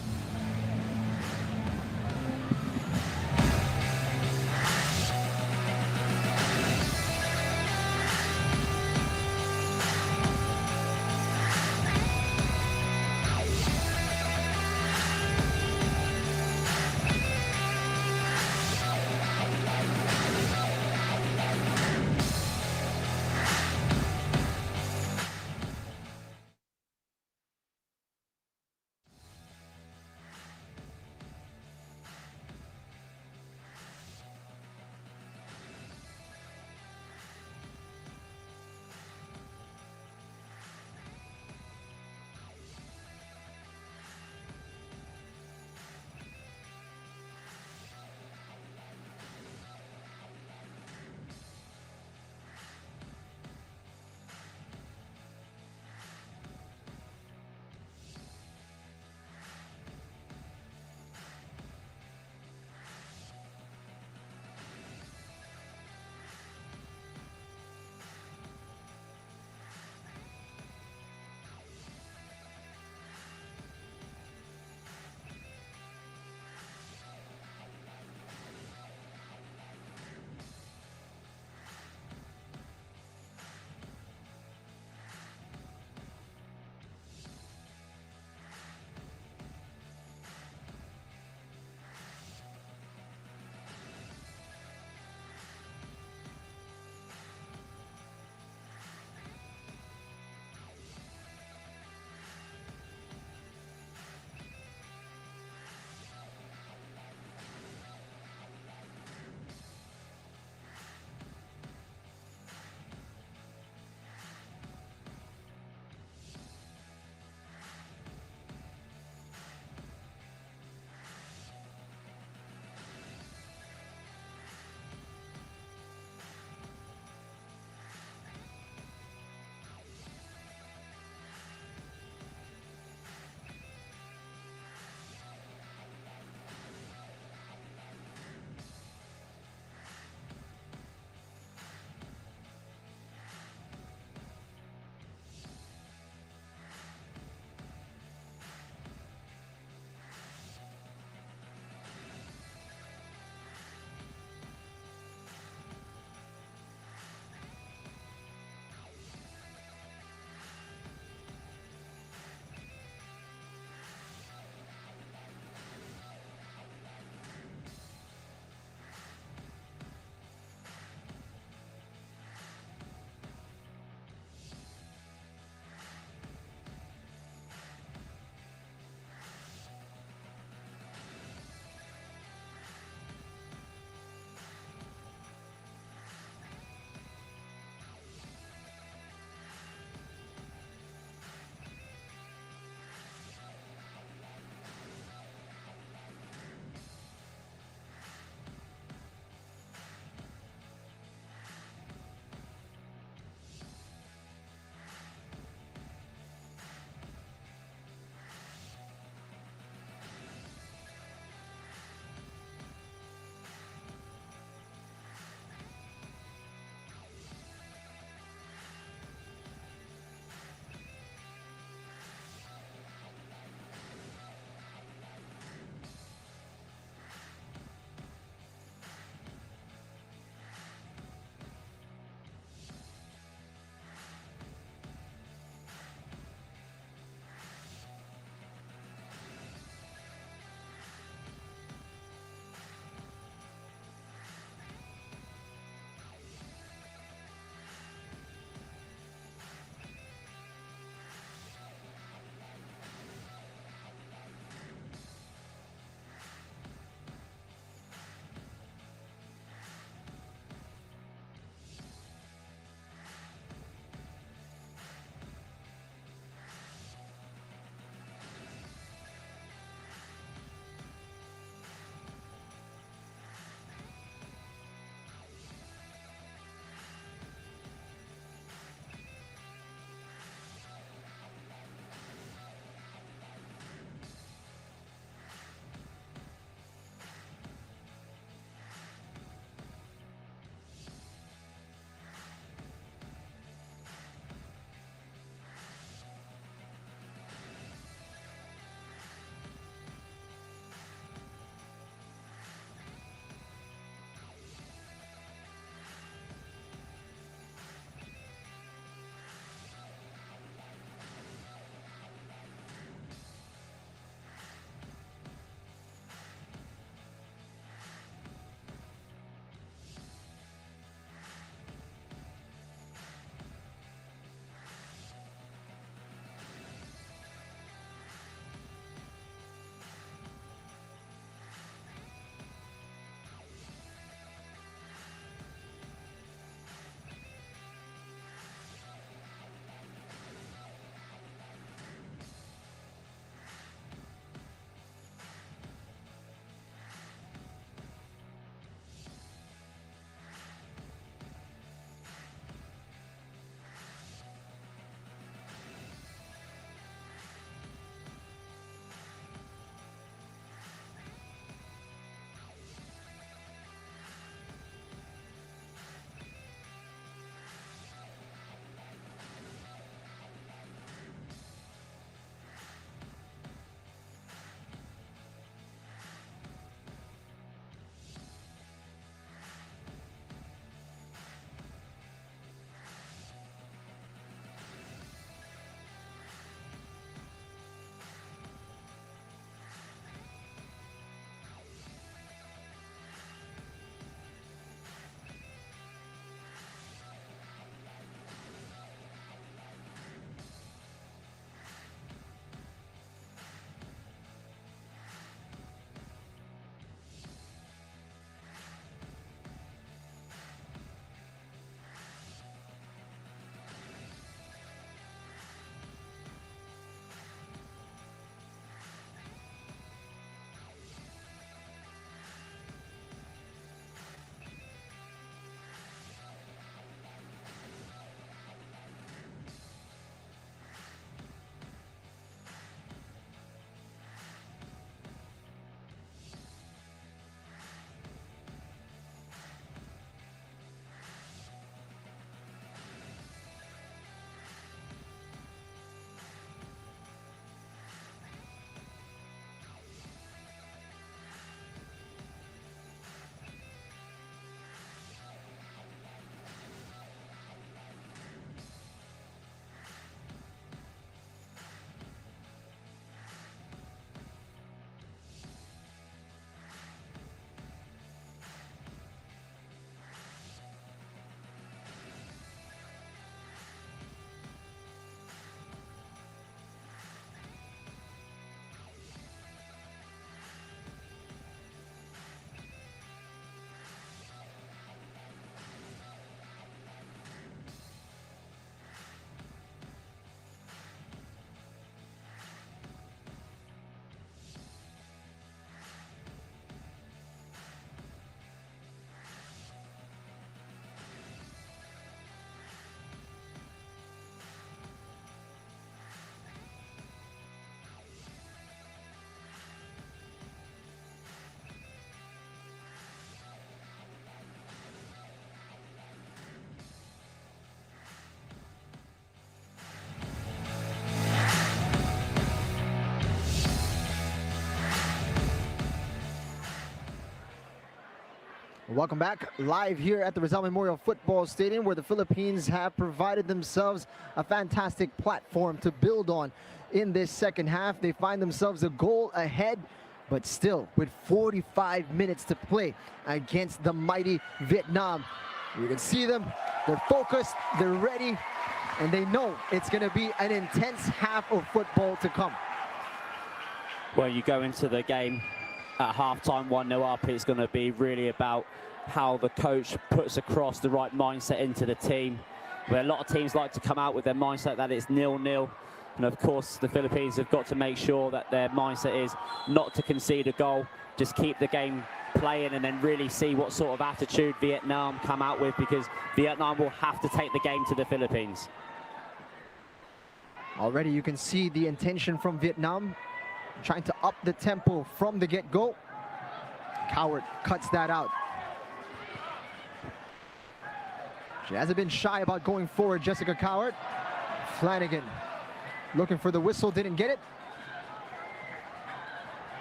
Welcome back, live here at the Rizal Memorial Football Stadium, where the Philippines have provided themselves a fantastic platform to build on in this second half. They find themselves a goal ahead, but still with 45 minutes to play against the mighty Vietnam. You can see them, they're focused, they're ready, and they know it's going to be an intense half of football to come.
Well, you go into the game at halftime 1-0 up, it's going to be really about how the coach puts across the right mindset into the team. Where a lot of teams like to come out with their mindset that it's 0-0. And of course, the Philippines have got to make sure that their mindset is not to concede a goal, just keep the game playing and then really see what sort of attitude Vietnam come out with, because Vietnam will have to take the game to the Philippines.
Already you can see the intention from Vietnam, trying to up the tempo from the get-go. Coward cuts that out. She hasn't been shy about going forward, Jessica Coward. Flanagan looking for the whistle, didn't get it.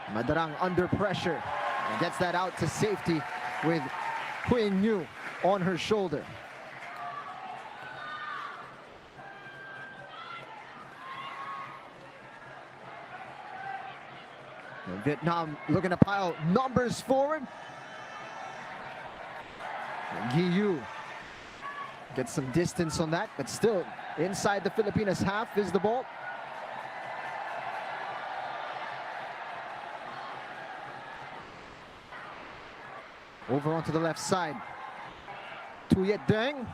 Madarang under pressure and gets that out to safety with Huyen Nhu on her shoulder. And Vietnam looking to pile numbers forward. And Ghi Yu gets some distance on that, but still inside the Filipinas half is the ball. Over onto the left side. Tuyet Deng.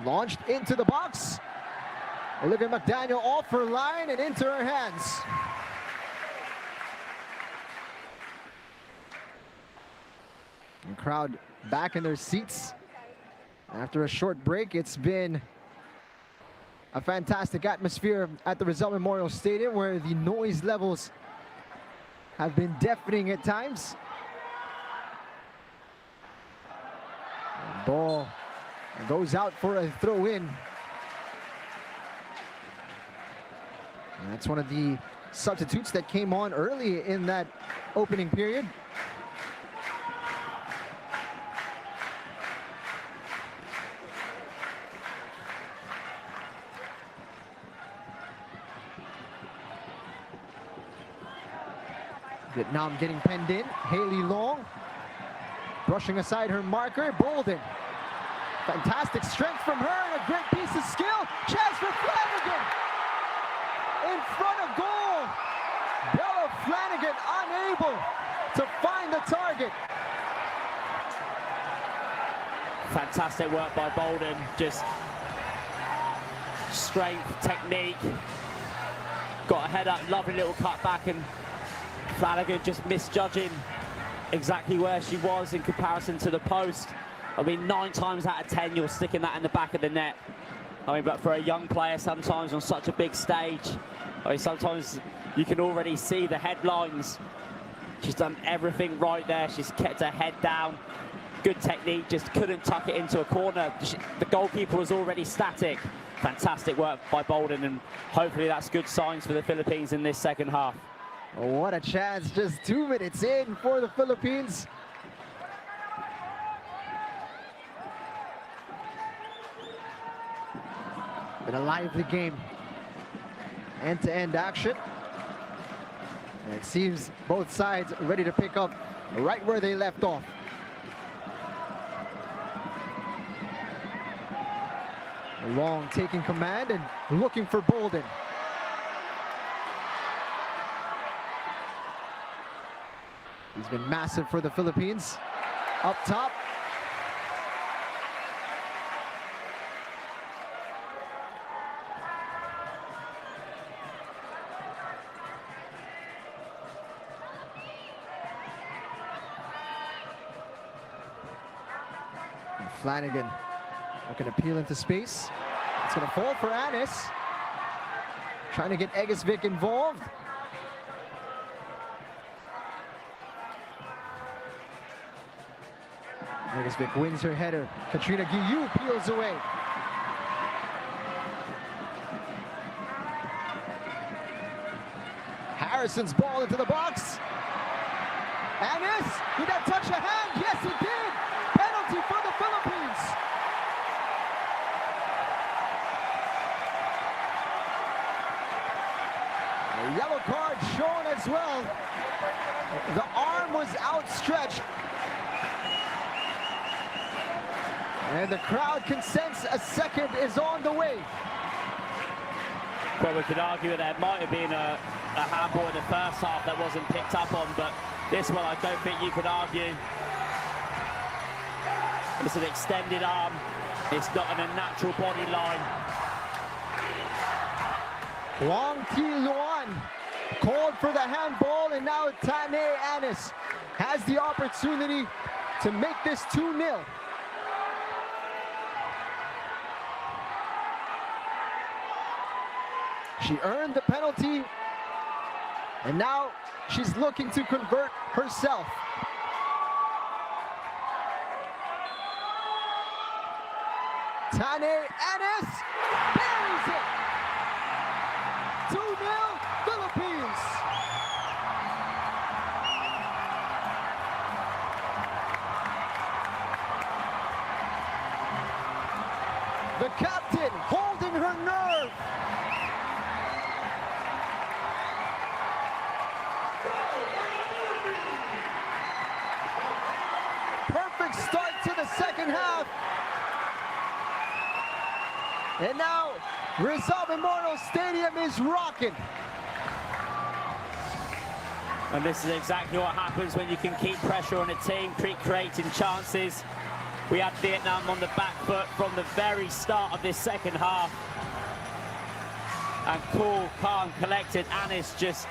Launched into the box. Olivia McDaniel off her line and into her hands. And crowd back in their seats. After a short break, it's been a fantastic atmosphere at the Rizal Memorial Stadium, where the noise levels have been deafening at times. And ball goes out for a throw-in. That's one of the substitutes that came on early in that opening period. Vietnam getting penned in. Haley Long brushing aside her marker. Bolden. Fantastic strength from her and a great piece of skill. Chance for Flanagan. In front of goal. Bella Flanagan unable to find the target.
Fantastic work by Bolden. Just strength, technique. Got a head up, lovely little cut back, and Flanagan just misjudging exactly where she was in comparison to the post. I mean, 9 times out of 10, you're sticking that in the back of the net. I mean, but for a young player, sometimes on such a big stage, I mean, sometimes you can already see the headlines. She's done everything right there. She's kept her head down. Good technique, just couldn't tuck it into a corner. The goalkeeper was already static. Fantastic work by Bolden, and hopefully that's good signs for the Philippines in this second half.
Oh, what a chance, just 2 minutes in for the Philippines. Been a lively game. End-to-end action. And it seems both sides ready to pick up right where they left off. Long taking command and looking for Bolden. He's been massive for the Philippines. Up top. And Flanagan looking to peel into space. It's going to fall for Anis. Trying to get Egesvik involved. Egesvik wins her header. Katrina Ghi Yu peels away. Harrison's ball into the box. Anis, did that touch a hand? Yes, it did. Penalty for the Philippines. A yellow card shown as well. The arm was outstretched. And the crowd can sense a second is on the way.
Well, we could argue that there might have been a handball in the first half that wasn't picked up on, but this one I don't think you could argue. It's an extended arm. It's not an unnatural body line.
JUAN called for the handball, and now Tane Anis has the opportunity to make this 2-0. She earned the penalty, and now she's looking to convert herself. Tane Anis buries it. 2-0 Philippines. The captain holding her nerve. Perfect start to the second half. And now Rizal Memorial Stadium is rocking.
And this is exactly what happens when you can keep pressure on a team, creating chances. We had Vietnam on the back foot from the very start of this second half. And cool, calm, collected. Anis just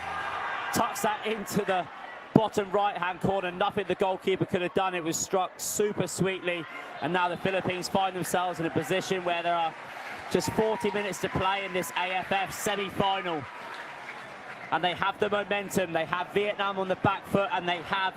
tucks that into the bottom right-hand corner. Nothing the goalkeeper could have done. It was struck super sweetly. And now the Philippines find themselves in a position where there are just 40 minutes to play in this AFF semi-final. And they have the momentum. They have Vietnam on the back foot, and they have,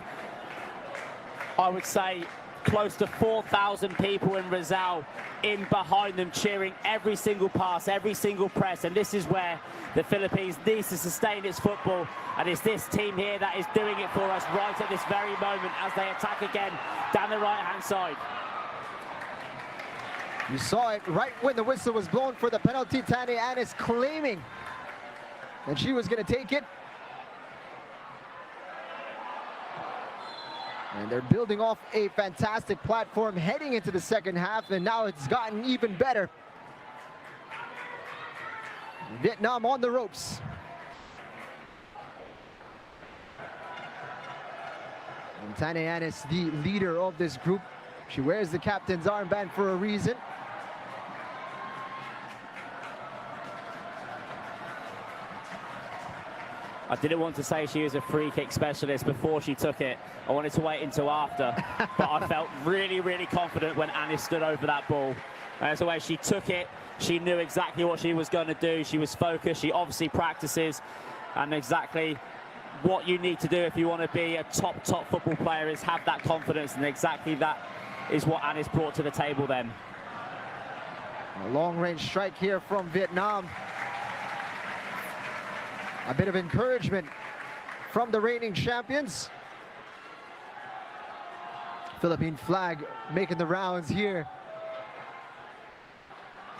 I would say, close to 4,000 people in Rizal in behind them, cheering every single pass, every single press. And this is where the Philippines needs to sustain its football. And it's this team here that is doing it for us right at this very moment as they attack again down the right-hand side.
You saw it right when the whistle was blown for the penalty. Tane Anis claiming that she was going to take it. And they're building off a fantastic platform heading into the second half, and now it's gotten even better. Vietnam on the ropes. And Tane Anis, the leader of this group. She wears the captain's armband for a reason.
I didn't want to say she was a free kick specialist before she took it. I wanted to wait until after, but I felt really, really confident when Anis stood over that ball. As the way she took it, she knew exactly what she was going to do. She was focused. She obviously practices, and exactly what you need to do if you want to be a top football player is have that confidence, and exactly that is what Anis brought to the table then.
A long-range strike here from Vietnam. A bit of encouragement from the reigning champions. Philippine flag making the rounds here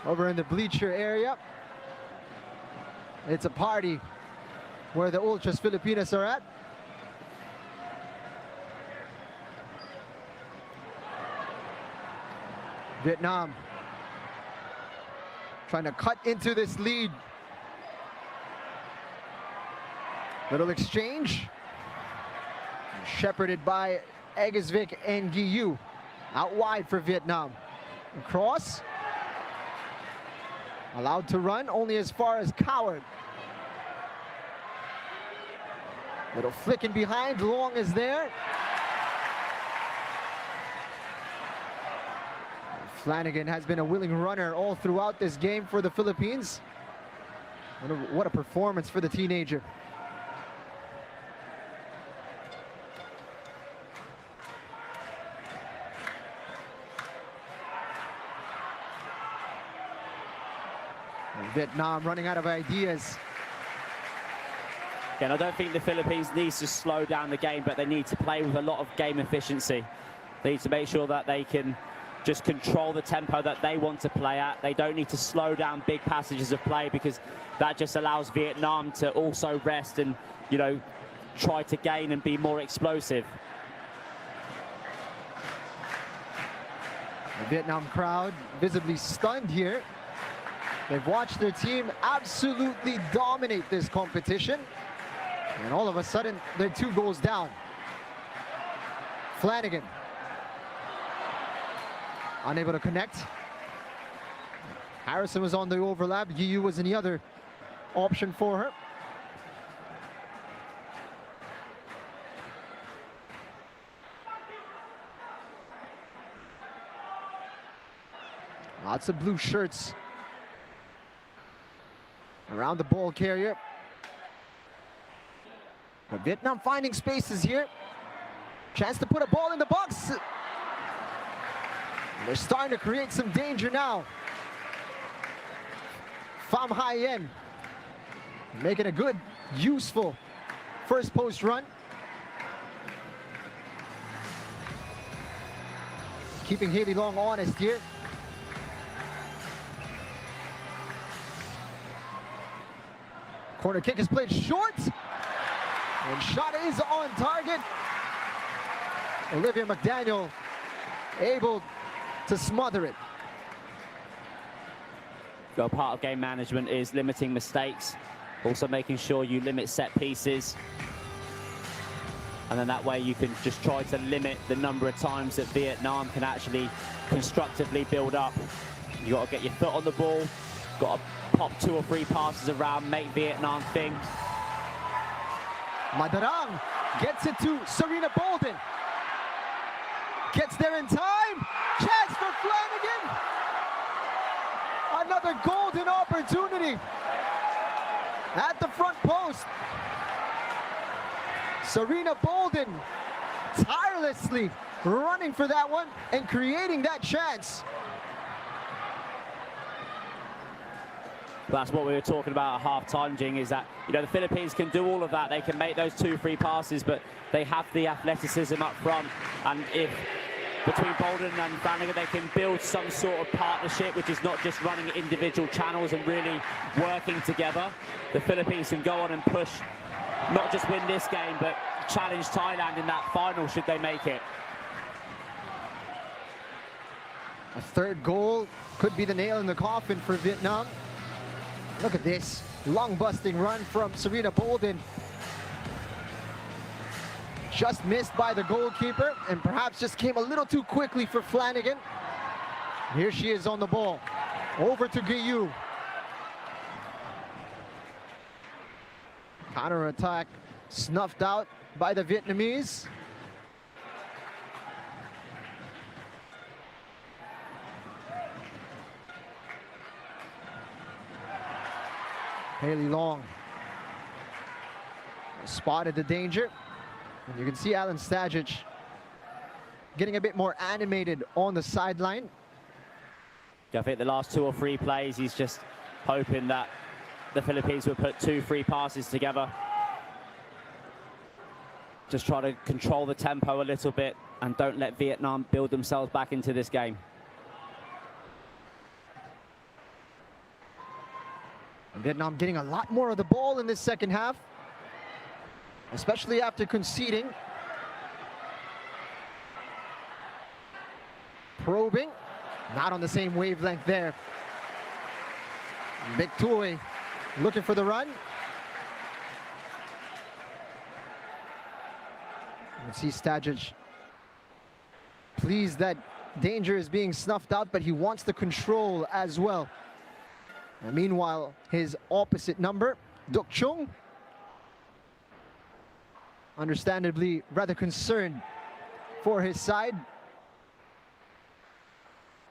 over in the bleacher area. It's a party where the Ultras Filipinas are at. Vietnam trying to cut into this lead. Little exchange. Shepherded by Egesvik and Guiu. Out wide for Vietnam. Cross. Allowed to run only as far as Coward. Little flicking behind, Long is there. Flanagan has been a willing runner all throughout this game for the Philippines. What a performance for the teenager. Vietnam running out of ideas.
Again, I don't think the Philippines needs to slow down the game, but they need to play with a lot of game efficiency. They need to make sure that they can just control the tempo that they want to play at. They don't need to slow down big passages of play, because that just allows Vietnam to also rest and, you know, try to gain and be more explosive.
The Vietnam crowd visibly stunned here. They've watched their team absolutely dominate this competition, and all of a sudden they're 2 goals down. Flanagan unable to connect. Harrison was on the overlap. Yu was in the other option for her. Lots of blue shirts around the ball carrier. But Vietnam finding spaces here. Chance to put a ball in the box. They're starting to create some danger now. Pham Hai Yen making a good, useful first post run. Keeping Haley Long honest here. Corner kick is played short, and shot is on target. Olivia McDaniel able to smother it.
Well, part of game management is limiting mistakes, also making sure you limit set pieces, and then that way you can just try to limit the number of times that Vietnam can actually constructively build up. You got to get your foot on the ball, got to pop 2 or 3 passes around, make Vietnam think.
Madarang gets it to Serena Bolden. Gets there in time. Chance for Flanagan. Another golden opportunity at the front post. Serena Bolden tirelessly running for that one and creating that chance.
That's what we were talking about at half-time, Jing, is that, you know, the Philippines can do all of that. They can make those 2 free passes, but they have the athleticism up front. And if between Bolden and Flanagan they can build some sort of partnership, which is not just running individual channels and really working together, the Philippines can go on and push, not just win this game, but challenge Thailand in that final should they make it.
A 3rd goal could be the nail in the coffin for Vietnam. Look at this long busting run from Serena Bolden. Just missed by the goalkeeper, and perhaps just came a little too quickly for Flanagan. Here she is on the ball. Over to Guiyu. Counter-attack snuffed out by the Vietnamese. Haley Long spotted the danger. And you can see Alan Stajic getting a bit more animated on the sideline.
I think the last 2 or 3 plays, he's just hoping that the Philippines will put 2 free passes together. Just try to control the tempo a little bit and don't let Vietnam build themselves back into this game.
And Vietnam getting a lot more of the ball in this second half, especially after conceding. Probing, not on the same wavelength there. Big Tui looking for the run. You can see Stajic pleased that danger is being snuffed out, but he wants the control as well. And meanwhile, his opposite number, Duk Chung, understandably rather concerned for his side.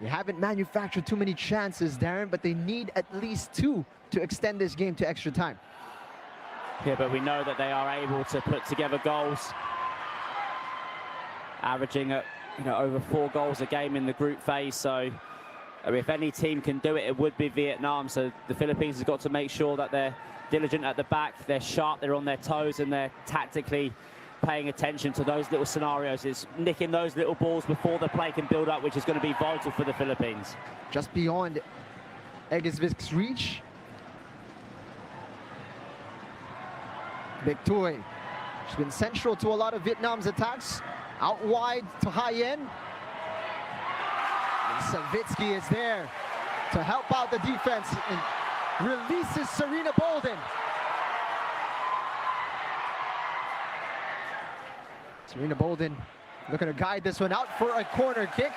They haven't manufactured too many chances, Darren, but they need at least 2 to extend this game to extra time.
Yeah, but we know that they are able to put together goals, averaging at, over 4 goals a game in the group phase. So If any team can do it, it would be Vietnam. So the Philippines has got to make sure that they're diligent at the back, they're sharp, they're on their toes, and they're tactically paying attention to those little scenarios. It's nicking those little balls before the play can build up, which is going to be vital for the Philippines.
Just beyond Egisvic's reach. Big Tui. She's been central to a lot of Vietnam's attacks. Out wide to high end. And Savitsky is there to help out the defense and releases Serena Bolden. Serena Bolden looking to guide this one out for a corner kick.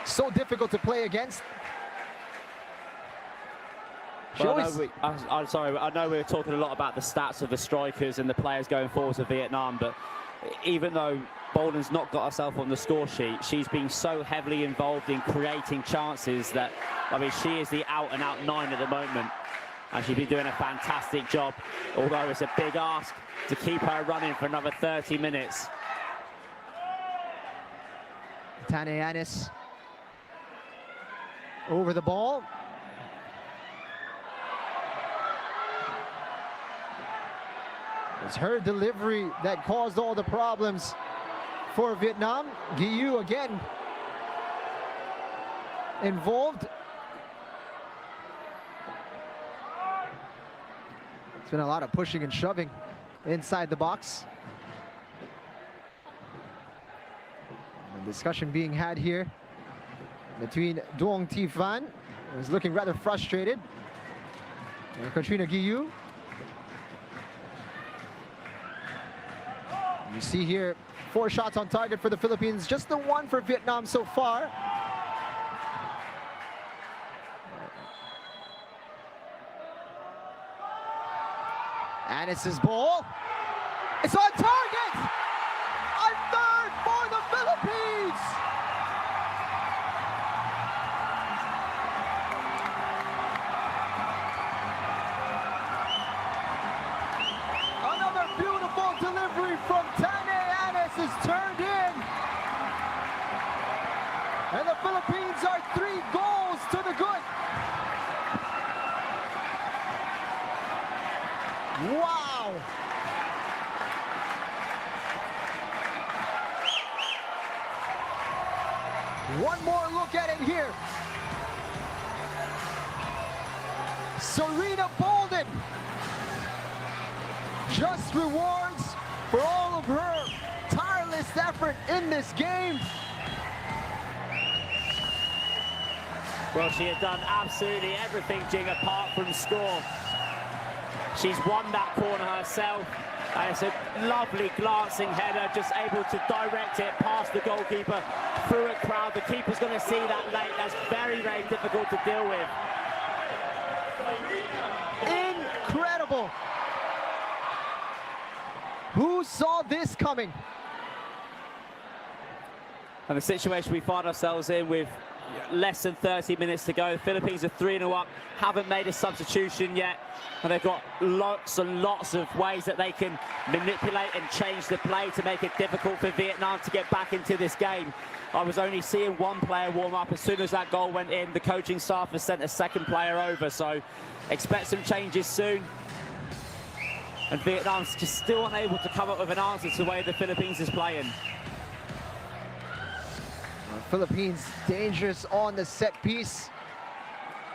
So difficult to play against.
Well, I'm sorry, I know we're talking a lot about the stats of the strikers and the players going forward to Vietnam, but even though Bolden's not got herself on the score sheet, she's been so heavily involved in creating chances that, I mean, she is the out-and-out 9 at the moment. And she's been doing a fantastic job, although it's a big ask to keep her running for another 30 minutes.
Taneanis over the ball. It's her delivery that caused all the problems for Vietnam. Guiu again involved. It's been a lot of pushing and shoving inside the box. A discussion being had here between Duong Thi Van, who's looking rather frustrated, and Katrina Guiu. You see here 4 shots on target for the Philippines, just the 1 for Vietnam so far. Anis's ball. It's on target! A third for the Philippines! Another beautiful delivery from Tane Anis is turned in. And the Philippines are 3 goals to the good. Wow! One more look at it here. Serena Bolden. Just rewards for all of her tireless effort in this game.
Well, she had done absolutely everything, Jing, apart from score. She's won that corner herself, and it's a lovely glancing header, just able to direct it past the goalkeeper through a crowd. The keeper's going to see that late. That's very, very difficult to deal with.
Incredible. Who saw this coming?
And the situation we find ourselves in with less than 30 minutes to go. The Philippines are 3-0 up, haven't made a substitution yet, and they've got lots and lots of ways that they can manipulate and change the play to make it difficult for Vietnam to get back into this game. I was only seeing 1 player warm up. As soon as that goal went in, the coaching staff has sent a 2nd player over, so expect some changes soon. And Vietnam's just still unable to come up with an answer to the way the Philippines is playing.
Philippines dangerous on the set piece,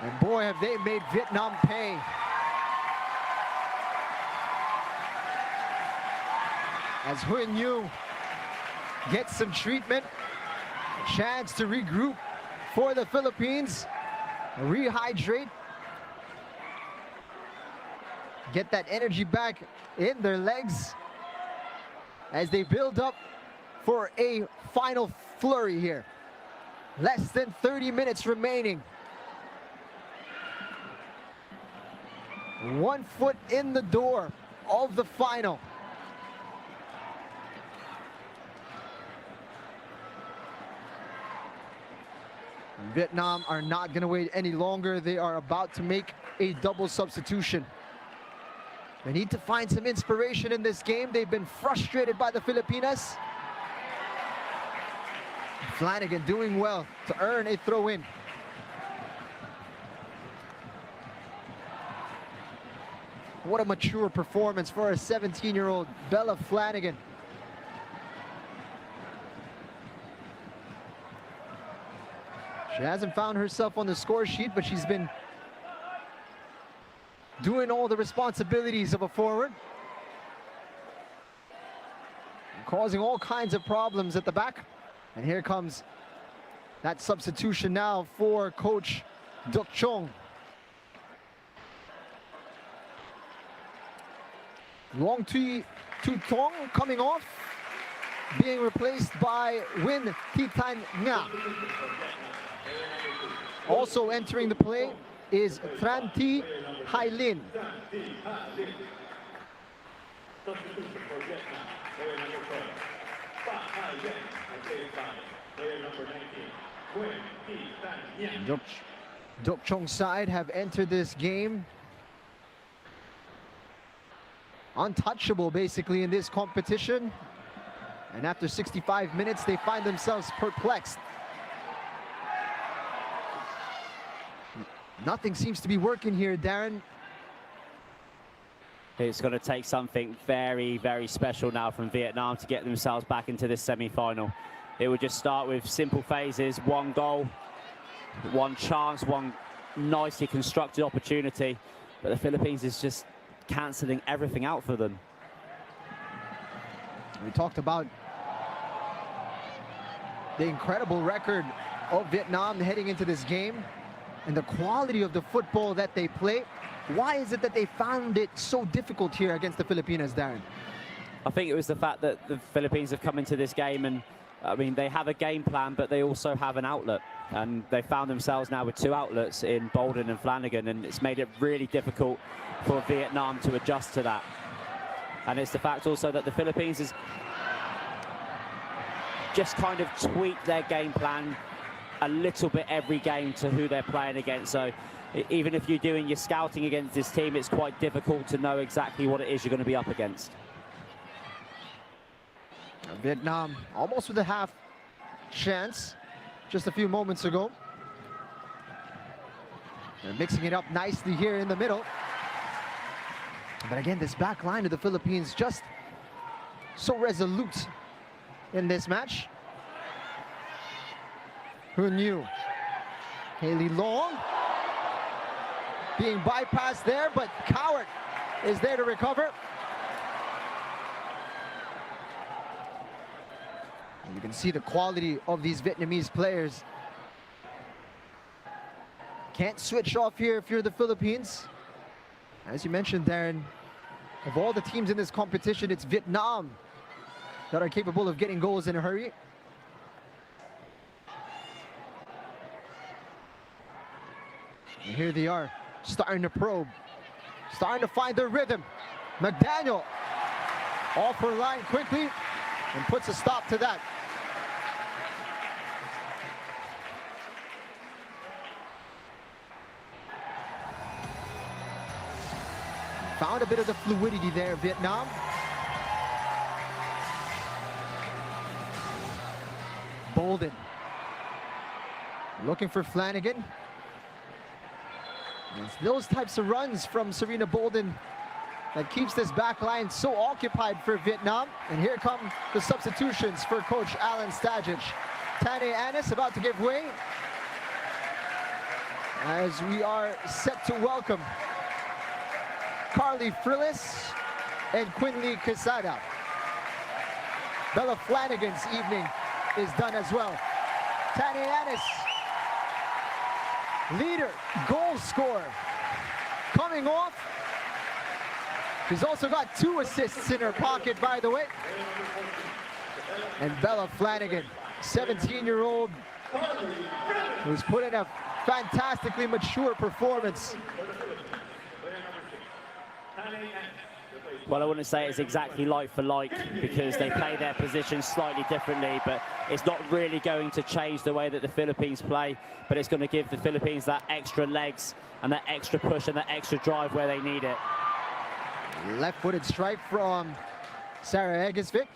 and boy have they made Vietnam pay. As Huyen Yu gets some treatment, chance to regroup for the Philippines, rehydrate, get that energy back in their legs as they build up for a final flurry here. Less than 30 minutes remaining. 1 foot in the door of the final. Vietnam are not going to wait any longer. They are about to make a double substitution. They need to find some inspiration in this game. They've been frustrated by the Filipinas. Flanagan doing well to earn a throw-in. What a mature performance for a 17-year-old Bella Flanagan. She hasn't found herself on the score sheet, but she's been doing all the responsibilities of a forward, causing all kinds of problems at the back. And here comes that substitution now for Coach Duk Chong. Long Tu Tong coming off, being replaced by Win Titan Nga. Also entering the play is Tranti Hailin. Duk Chong's side have entered this game untouchable basically in this competition, and after 65 minutes they find themselves perplexed. Nothing seems to be working here, Darren.
It's going to take something very, very special now from Vietnam to get themselves back into this semi-final. It would just start with simple phases, one goal, one chance, one nicely constructed opportunity, but the Philippines is just cancelling everything out for them.
We talked about the incredible record of Vietnam heading into this game and the quality of the football that they play. Why is it that they found it so difficult here against the Filipinas, Darren?
I think it was the fact that the Philippines have come into this game and, I mean, they have a game plan, but they also have an outlet. And they found themselves now with two outlets in Bolden and Flanagan, and it's made it really difficult for Vietnam to adjust to that. And it's the fact also that the Philippines has just kind of tweaked their game plan a little bit every game to who they're playing against. So even if you're doing your scouting against this team, it's quite difficult to know exactly what it is you're going to be up against.
Vietnam almost with a half chance just a few moments ago. They're mixing it up nicely here in the middle. But again, this back line of the Philippines just so resolute in this match. Who knew? Haley Long being bypassed there, but Coward is there to recover. And you can see the quality of these Vietnamese players. Can't switch off here if you're the Philippines. As you mentioned, Darren, of all the teams in this competition, it's Vietnam that are capable of getting goals in a hurry. And here they are, starting to probe, starting to find their rhythm. McDaniel off her line quickly and puts a stop to that. Found a bit of the fluidity there, Vietnam. Bolden looking for Flanagan. It's those types of runs from Serena Bolden that keeps this back line so occupied for Vietnam. And here come the substitutions for Coach Alan Stajic. Tane Annis about to give way as we are set to welcome Carly Frillis and Quinley Quesada. Bella Flanagan's evening is done as well. Tane Annis, leader, goal scorer, coming off. She's also got 2 assists in her pocket, by the way. And Bella Flanagan, 17-year-old, who's put in a fantastically mature performance.
Well, I wouldn't say it's exactly like for like because they play their positions slightly differently, but it's not really going to change the way that the Philippines play, but it's going to give the Philippines that extra legs and that extra push and that extra drive where they need it.
Left-footed strike from Sarah Egesvik.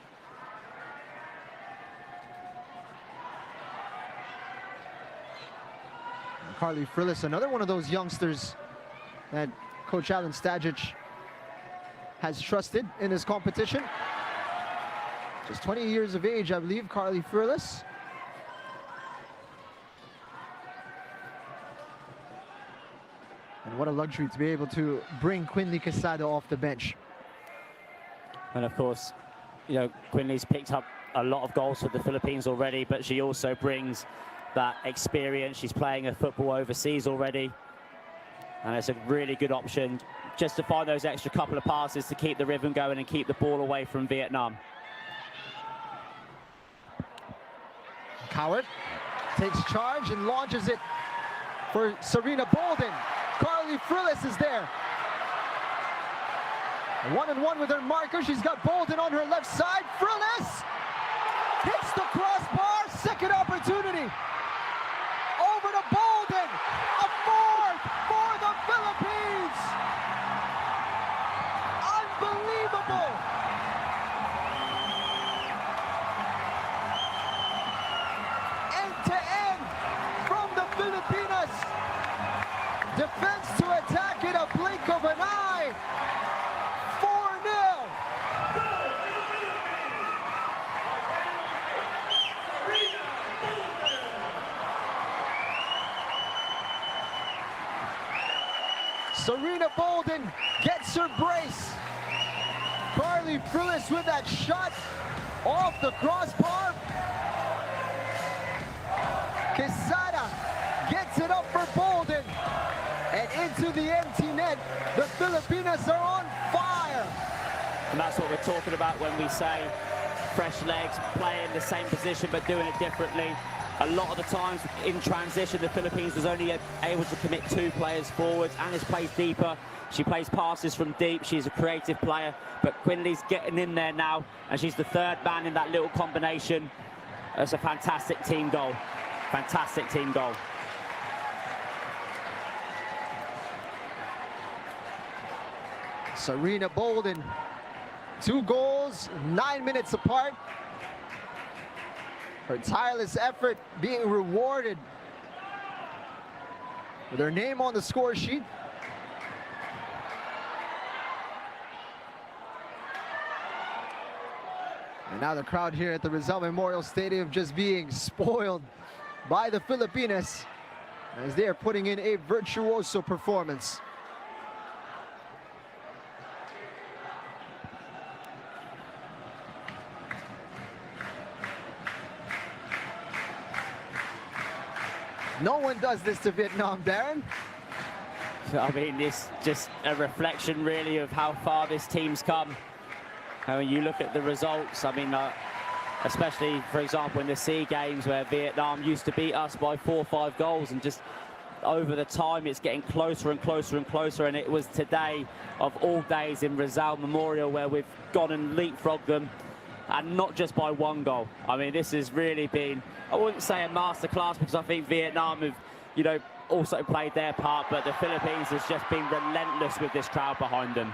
Carly Frillis, another one of those youngsters that Coach Alan Stajic has trusted in this competition. Just 20 years of age, I believe, Carly Frillis. And what a luxury to be able to bring Quinley Quesada off the bench.
And of course, you know, Quinley's picked up a lot of goals for the Philippines already, but she also brings that experience. She's playing a football overseas already. And it's a really good option just to find those extra couple of passes to keep the rhythm going and keep the ball away from Vietnam.
Coward takes charge and launches it for Serena Bolden. Carly Frillis is there. One-on-one with her marker. She's got Bolden on her left side. Frillis hits the crossbar. Second opportunity. Over to Bolden. A fourth for the Philippines. Unbelievable. End-to-end from the Filipinas. Defense to attack in a blink of an eye. 4-0. Serena Bolden gets her brace. Carly Frillis with that shot off the crossbar. Quesada gets it up for Bolden. And into the empty net, the Filipinas are on fire.
And that's what we're talking about when we say fresh legs, playing the same position but doing it differently. A lot of the times in transition, the Philippines was only able to commit 2 players forwards. Anna's plays deeper. She plays passes from deep. She's a creative player, but Quinley's getting in there now, and she's the third man in that little combination. It's a fantastic team goal. Fantastic team goal.
Serena Bolden, 2 goals, 9 minutes apart. Her tireless effort being rewarded with her name on the score sheet. And now the crowd here at the Rizal Memorial Stadium just being spoiled by the Filipinas as they are putting in a virtuoso performance. No one does this to Vietnam, Darren.
I mean, it's just a reflection, really, of how far this team's come. And when you look at the results, I mean, especially, for example, in the SEA Games, where Vietnam used to beat us by 4 or 5 goals, and just over the time, it's getting closer and closer and closer. And it was today, of all days, in Rizal Memorial, where we've gone and leapfrogged them, and not just by 1 goal. I mean, this has really been, I wouldn't say a masterclass, because I think Vietnam have, you know, also played their part, but the Philippines has just been relentless with this crowd behind them.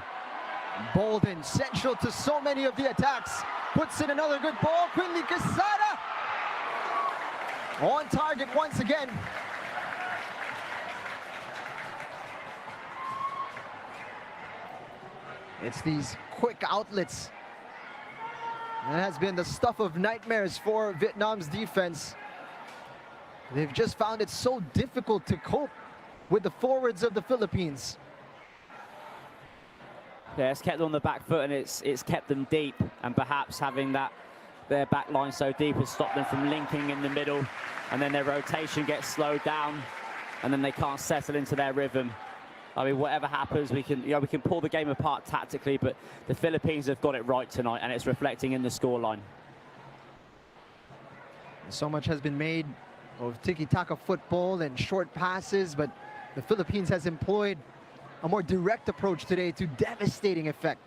Bolden, central to so many of the attacks, puts in another good ball. Quinley Quesada on target once again. It's these quick outlets that has been the stuff of nightmares for Vietnam's defense. They've just found it so difficult to cope with the forwards of the Philippines.
Yeah, it's kept them on the back foot, and it's kept them deep, and perhaps having their back line so deep has stopped them from linking in the middle, and then their rotation gets slowed down, and then they can't settle into their rhythm. I mean, whatever happens, we can pull the game apart tactically, but the Philippines have got it right tonight, and it's reflecting in the scoreline.
So much has been made of tiki-taka football and short passes, but the Philippines has employed a more direct approach today to devastating effect.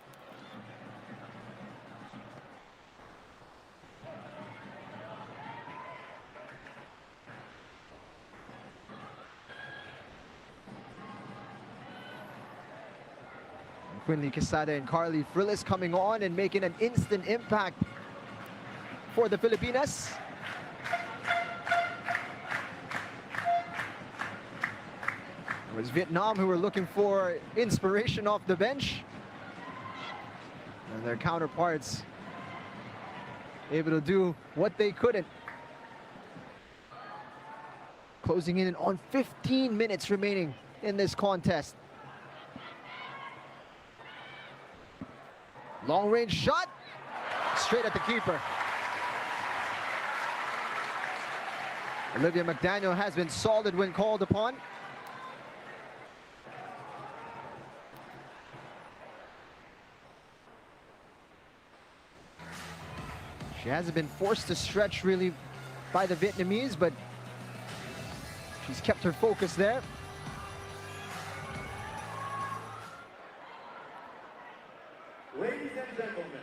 Quinley Quesada and Carly Frillis coming on and making an instant impact for the Filipinas. It was Vietnam who were looking for inspiration off the bench. And their counterparts able to do what they couldn't. Closing in on 15 minutes remaining in this contest. Long range shot, straight at the keeper. Olivia McDaniel has been solid when called upon. She hasn't been forced to stretch really by the Vietnamese, but she's kept her focus there.
Ladies and gentlemen,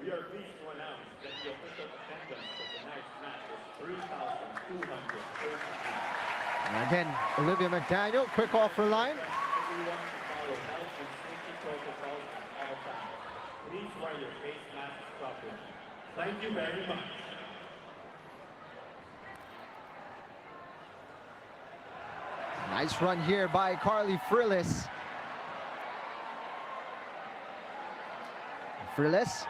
we are pleased to announce that the official attendance for tonight's match is 3,230.
And again, Olivia McDaniel, quick offer line.
Everyone should follow health and safety protocols at all times. Please wear your face masks properly. Thank you very much.
Nice run here by Carly Frillis. Frillis.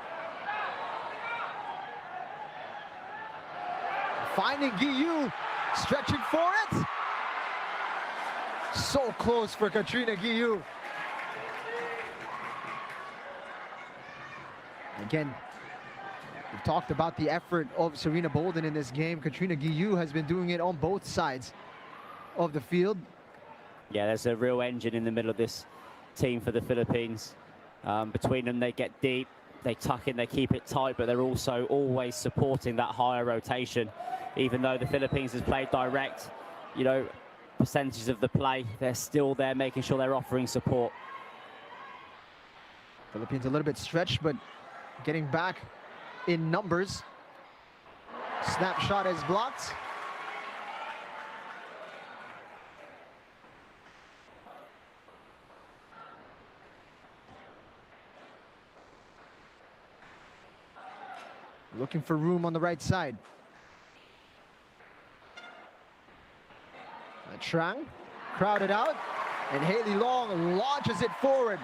Finding Guillou, stretching for it. So close for Katrina Guillou. Again, we've talked about the effort of Serena Bolden in this game. Katrina Guillou has been doing it on both sides of the field.
Yeah, there's a real engine in the middle of this team for the Philippines. Between them, they get deep, they tuck in, they keep it tight, but they're also always supporting that higher rotation. Even though the Philippines has played direct, you know, percentages of the play, they're still there making sure they're offering support.
Philippines a little bit stretched, but getting back in numbers. Snapshot is blocked. Looking for room on the right side. Trang crowded out, and Haley Long launches it forward.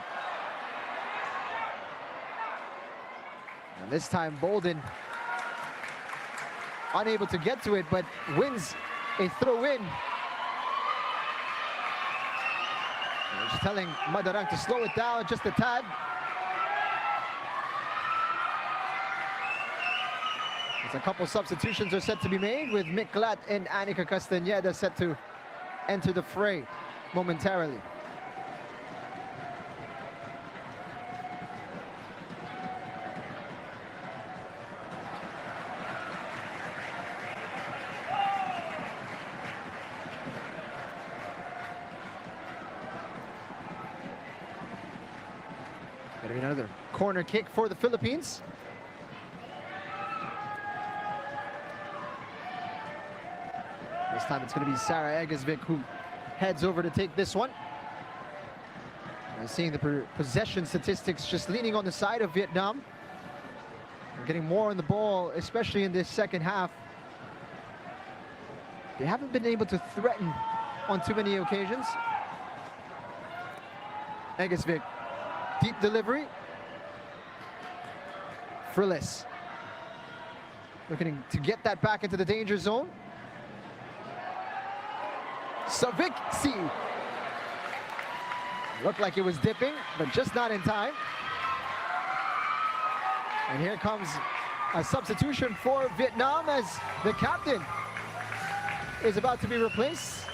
And this time Bolden unable to get to it, but wins a throw in. Just telling Madarang to slow it down just a tad. As a couple substitutions are set to be made, with Miklat and Anika Castañeda set to enter the fray momentarily. Gonna be another corner kick for the Philippines. This time it's going to be Sarah Egesvik who heads over to take this one. And seeing the possession statistics just leaning on the side of Vietnam. They're getting more on the ball, especially in this second half. They haven't been able to threaten on too many occasions. Egesvik, deep delivery. Frillis looking to get that back into the danger zone. Saviksi looked like it was dipping, but just not in time. And here comes a substitution for Vietnam as the captain is about to be replaced.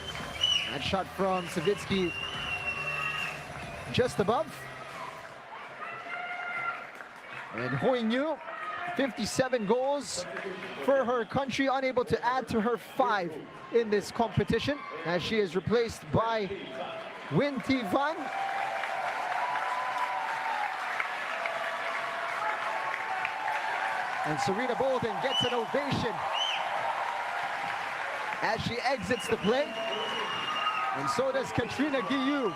That shot from Savitsky just above. And Hoi Nhu, 57 goals for her country, unable to add to her 5 in this competition, as she is replaced by Win Thi Van. And Serena Bolden gets an ovation as she exits the play. And so does Katrina Guillou.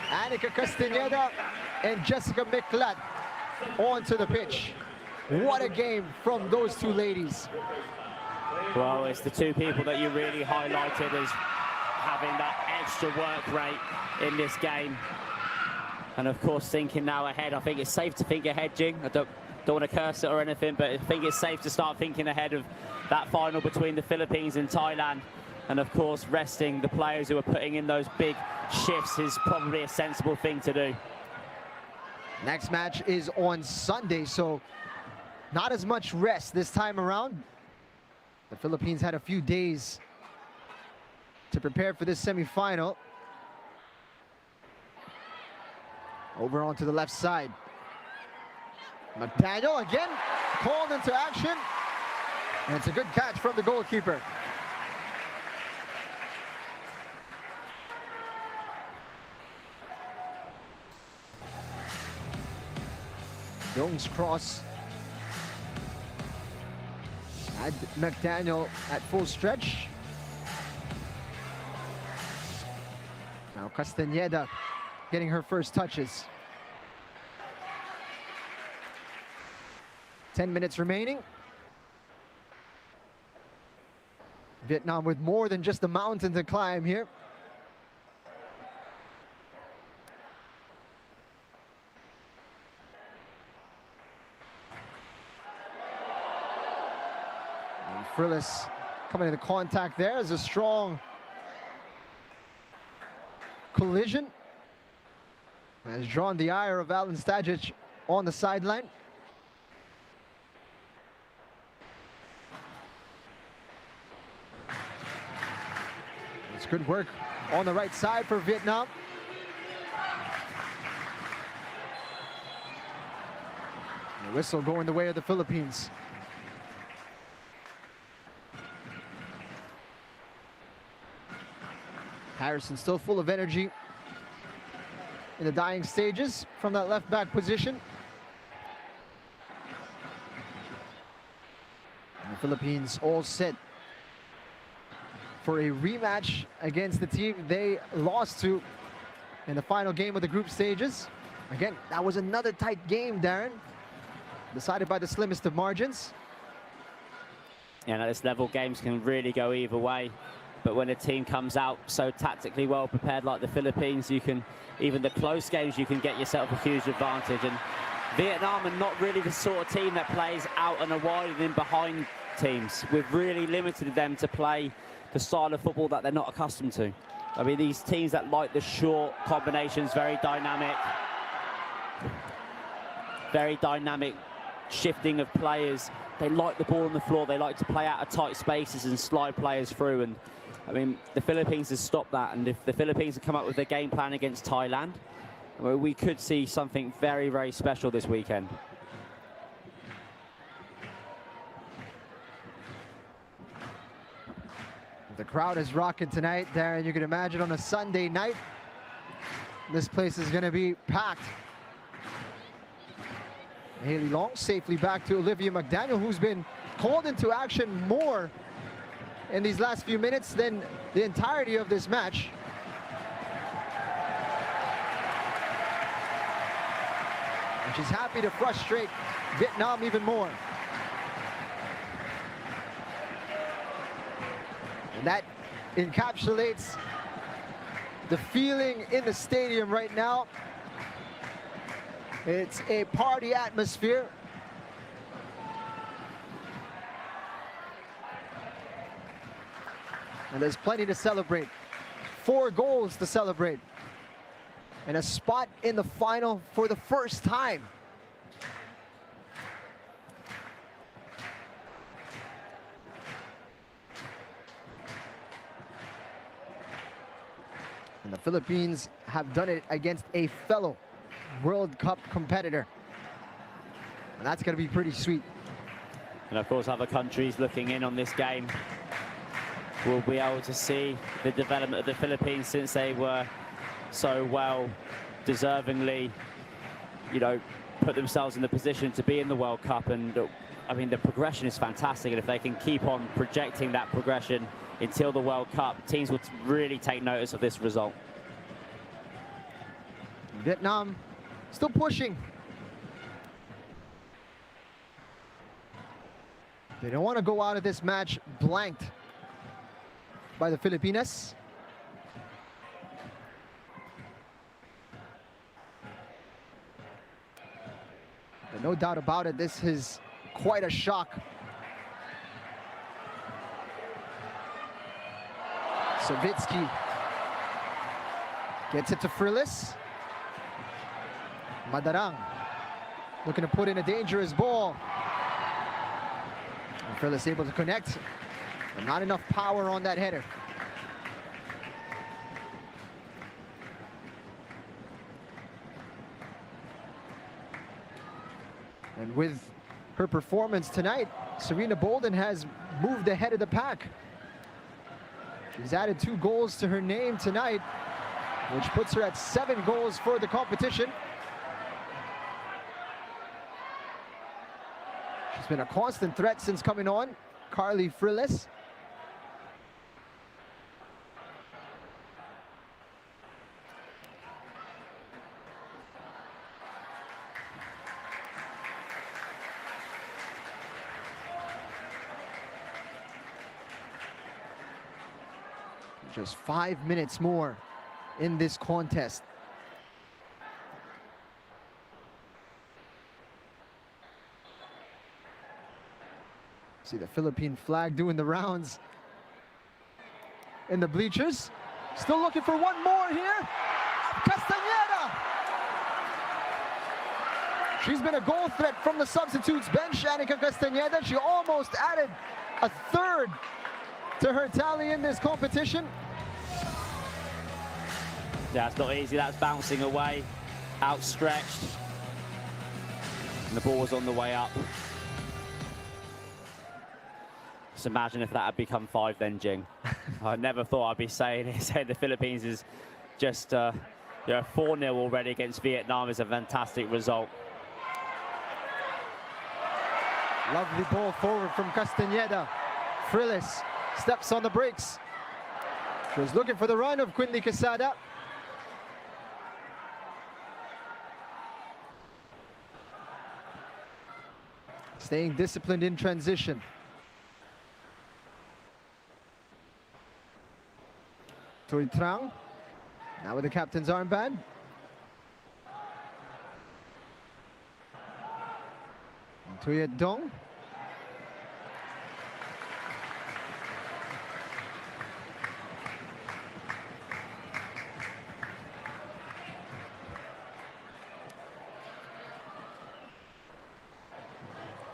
Anika Castañeda and Jessica Miklat onto the pitch. What a game from those two ladies.
Well, it's the two people that you really highlighted as having that extra work rate in this game. And of course, thinking now ahead. I think it's safe to think ahead, Jing. I don't want to curse it or anything, but I think it's safe to start thinking ahead of that final between the Philippines and Thailand. And of course, resting the players who are putting in those big shifts is probably a sensible thing to do.
Next match is on Sunday, so not as much rest this time around. The Philippines had a few days to prepare for this semifinal. Over onto the left side. McDaniel again called into action. And it's a good catch from the goalkeeper. Young's cross. Had McDaniel at full stretch. Now Castañeda getting her first touches. 10 minutes remaining. Vietnam with more than just a mountain to climb here. And Frillis coming into contact there as a strong collision. Has drawn the ire of Alen Stajic on the sideline. It's good work on the right side for Vietnam. The whistle going the way of the Philippines. Harrison still full of energy in the dying stages from that left back position. And the Philippines all set for a rematch against the team they lost to in the final game of the group stages. Again, that was another tight game, Darren. Decided by the slimmest of margins.
Yeah, at this level, games can really go either way. But when a team comes out so tactically well prepared like the Philippines, you can, even the close games, you can get yourself a huge advantage. And Vietnam are not really the sort of team that plays out and wide and in behind teams. We've really limited them to play the style of football that they're not accustomed to. I mean, these teams that like the short combinations, very dynamic shifting of players. They like the ball on the floor. They like to play out of tight spaces and slide players through. And I mean, the Philippines has stopped that. And if the Philippines have come up with a game plan against Thailand, well, we could see something very, very special this weekend.
The crowd is rocking tonight, Darren. You can imagine on a Sunday night, this place is going to be packed. Haley Long safely back to Olivia McDaniel, who's been called into action more in these last few minutes than the entirety of this match. And she's happy to frustrate Vietnam even more. And that encapsulates the feeling in the stadium right now. It's a party atmosphere. And there's plenty to celebrate. 4 goals to celebrate. And a spot in the final for the first time. And the Philippines have done it against a fellow World Cup competitor. And that's going to be pretty sweet.
And of course, other countries looking in on this game will be able to see the development of the Philippines since they were so well, deservingly, you know, put themselves in the position to be in the World Cup. And I mean, the progression is fantastic. And if they can keep on projecting that progression until the World Cup, teams will really take notice of this result.
Vietnam still pushing. They don't want to go out of this match blanked by the Filipinas. But no doubt about it, this is quite a shock. Savitsky gets it to Frillis. Madarang looking to put in a dangerous ball. And Frillis able to connect, but not enough power on that header. And with her performance tonight, Serena Bolden has moved ahead of the pack. She's added 2 goals to her name tonight, which puts her at 7 goals for the competition. She's been a constant threat since coming on, Carly Frillis. Just 5 minutes more in this contest. See the Philippine flag doing the rounds in the bleachers. Still looking for one more here. Castañeda! She's been a goal threat from the substitutes bench, Annika Castañeda. She almost added a 3rd to her tally in this competition.
Yeah, it's not easy. That's bouncing away, outstretched. And the ball was on the way up. Just imagine if that had become 5 then, Jing. I never thought I'd be saying the Philippines is just 4-0 already against Vietnam is a fantastic result.
Lovely ball forward from Castañeda. Frillis steps on the brakes. She was looking for the run of Quinley Quesada. Staying disciplined in transition. Tui Trang, now with the captain's armband. Tuyet Dong.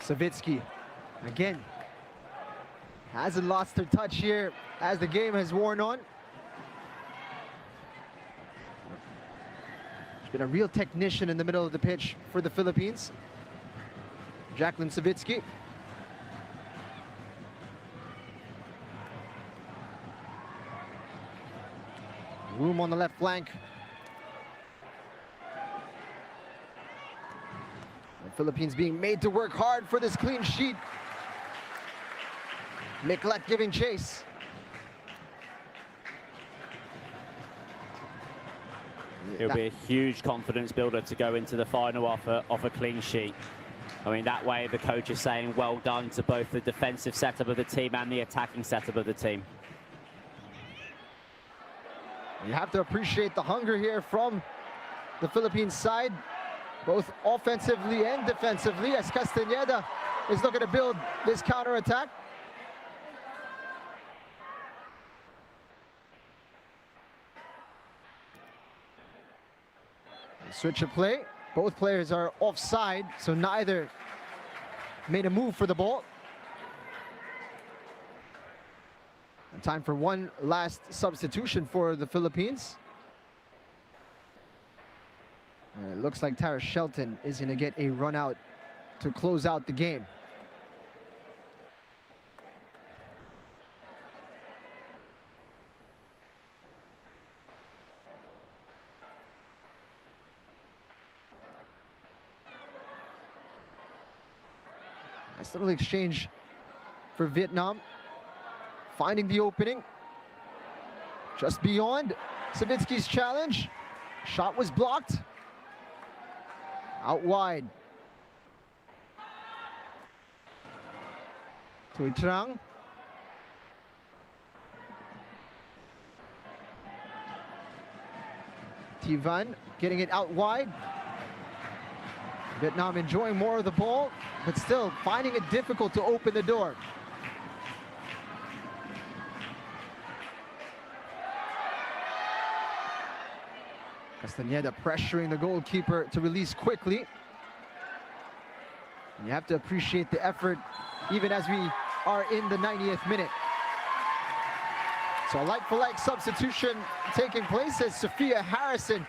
Savitsky, again, hasn't lost her touch here as the game has worn on. She's been a real technician in the middle of the pitch for the Philippines. Jacqueline Savitsky. Room on the left flank. The Philippines being made to work hard for this clean sheet. Miklat giving chase.
It'll be a huge confidence builder to go into the final off a clean sheet. I mean, that way the coach is saying well done to both the defensive setup of the team and the attacking setup of the team.
You have to appreciate the hunger here from the Philippines side, both offensively and defensively, as Castañeda is looking to build this counter-attack. Switch of play. Both players are offside, so neither made a move for the ball. And time for one last substitution for the Philippines. And it looks like Tara Shelton is going to get a run out to close out the game. Nice little exchange for Vietnam. Finding the opening. Just beyond Savitsky's challenge. Shot was blocked. Out wide. Tui Trang. Tivan getting it out wide. Vietnam enjoying more of the ball, but still finding it difficult to open the door. Castañeda pressuring the goalkeeper to release quickly. And you have to appreciate the effort even as we are in the 90th minute. So a like-for-like substitution taking place as Sophia Harrison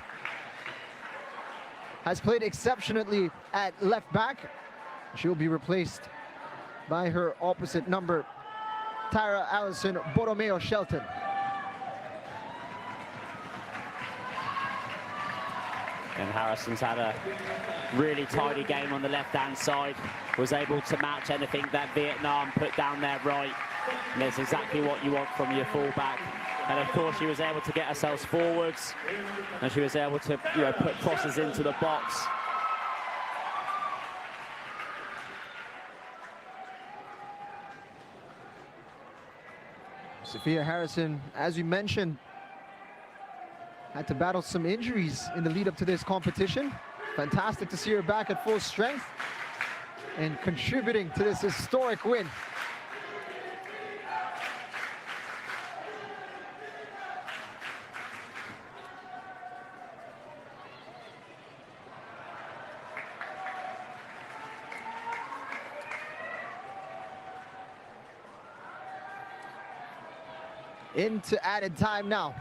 has played exceptionally at left back. She'll be replaced by her opposite number, Tyra Allison Borromeo Shelton.
And Harrison's had a really tidy game on the left-hand side. Was able to match anything that Vietnam put down their right. And that's exactly what you want from your fullback. And of course, she was able to get herself forwards, and she was able to, put crosses into the box.
Sophia Harrison, as we mentioned, had to battle some injuries in the lead up to this competition. Fantastic to see her back at full strength and contributing to this historic win. Into added time now.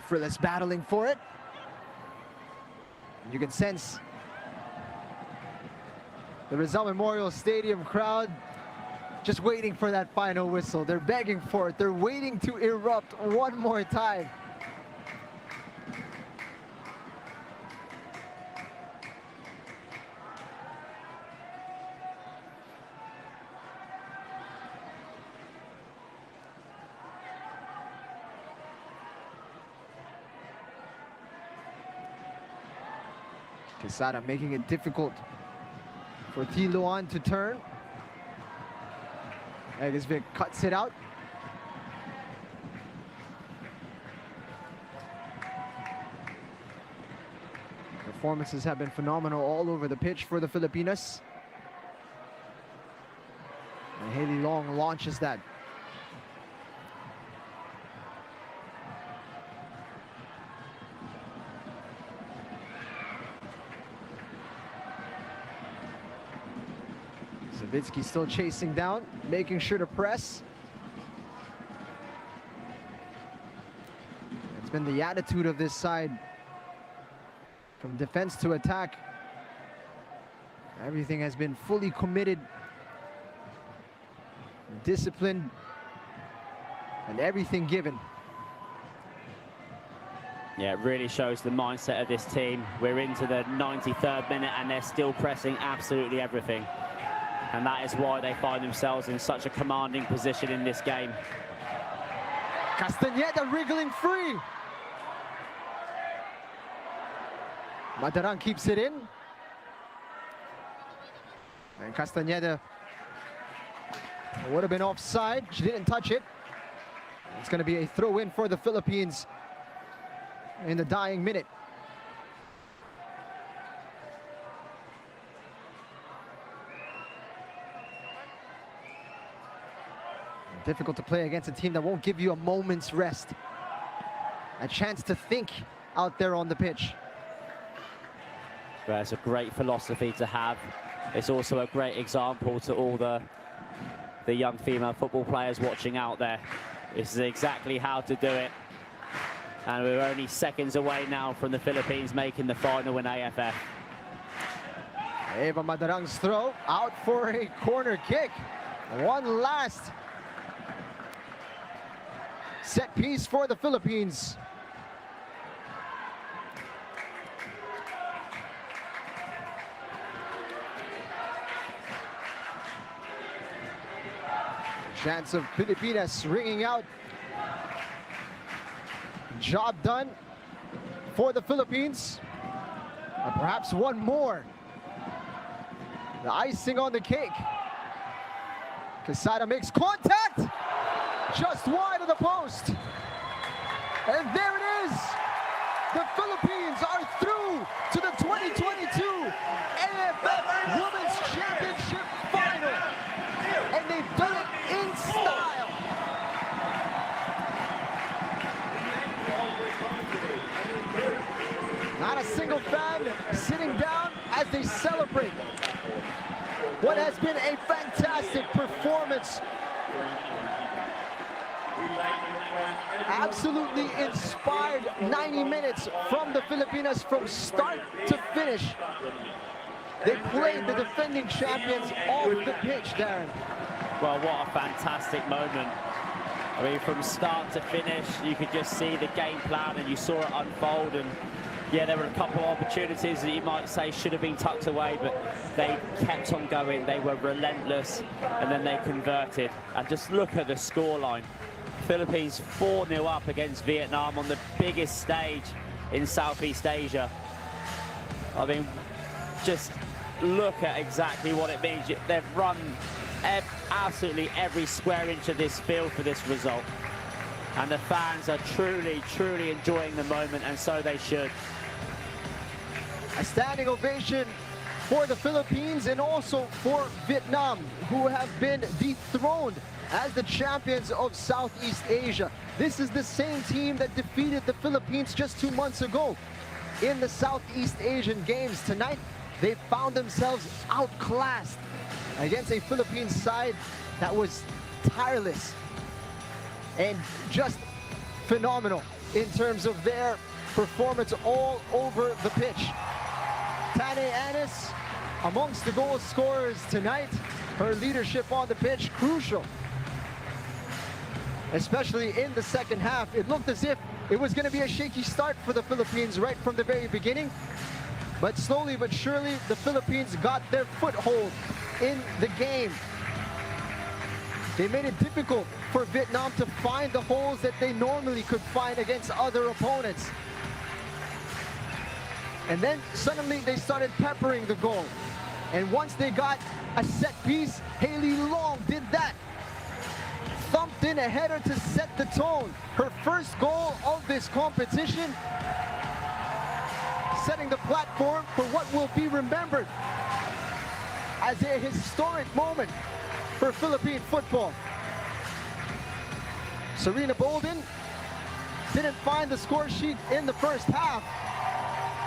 Frillis battling for it. You can sense the Rizal Memorial Stadium crowd just waiting for that final whistle. They're begging for it. They're waiting to erupt one more time. Quesada making it difficult for Thi Luan to turn. Egesvik cuts it out. Performances have been phenomenal all over the pitch for the Filipinas. And Haley Long launches that. Savitsky still chasing down, making sure to press. It's been the attitude of this side from defense to attack. Everything has been fully committed, disciplined, and everything given.
Yeah, it really shows the mindset of this team. We're into the 93rd minute and they're still pressing absolutely everything. And that is why they find themselves in such a commanding position in this game.
Castañeda wriggling free. Matarang keeps it in. And Castañeda would have been offside. She didn't touch it. It's going to be a throw-in for the Philippines in the dying minute. Difficult to play against a team that won't give you a moment's rest. A chance to think out there on the pitch.
Well, it's a great philosophy to have. It's also a great example to all the young female football players watching out there. This is exactly how to do it. And we're only seconds away now from the Philippines making the final in AFF.
Eva Madarang's throw out for a corner kick. One last set piece for the Philippines. Chants of Pilipinas ringing out. Job done for the Philippines. And perhaps one more. The icing on the cake. Quesada makes contact. Just wide of the post. And there it is. The Philippines are through to the 2022 AFF Women's Championship Final. And they've done it in style. Not a single fan sitting down as they celebrate what has been a fantastic performance. Absolutely inspired 90 minutes from the Filipinas from start to finish. They played the defending champions off the pitch, Darren.
Well, what a fantastic moment. I mean, from start to finish, you could just see the game plan and you saw it unfold. And yeah, there were a couple of opportunities that you might say should have been tucked away, but they kept on going. They were relentless, and then they converted. And just look at the scoreline. Philippines 4-0 up against Vietnam on the biggest stage in Southeast Asia. I mean, just look at exactly what it means. They've run absolutely every square inch of this field for this result. And the fans are truly, truly enjoying the moment, and so they should.
A standing ovation for the Philippines and also for Vietnam, who have been dethroned as the champions of Southeast Asia. This is the same team that defeated the Philippines just 2 months ago in the Southeast Asian Games. Tonight, they found themselves outclassed against a Philippine side that was tireless and just phenomenal in terms of their performance all over the pitch. Tane Annis, amongst the goal scorers tonight, her leadership on the pitch, crucial. Especially in the second half. It looked as if it was going to be a shaky start for the Philippines right from the very beginning. But slowly but surely, the Philippines got their foothold in the game. They made it difficult for Vietnam to find the holes that they normally could find against other opponents. And then suddenly they started peppering the goal. And once they got a set piece, Haley Long did that. Thumped in a header to set the tone. Her first goal of this competition, setting the platform for what will be remembered as a historic moment for Philippine football. Serena Bolden didn't find the score sheet in the first half,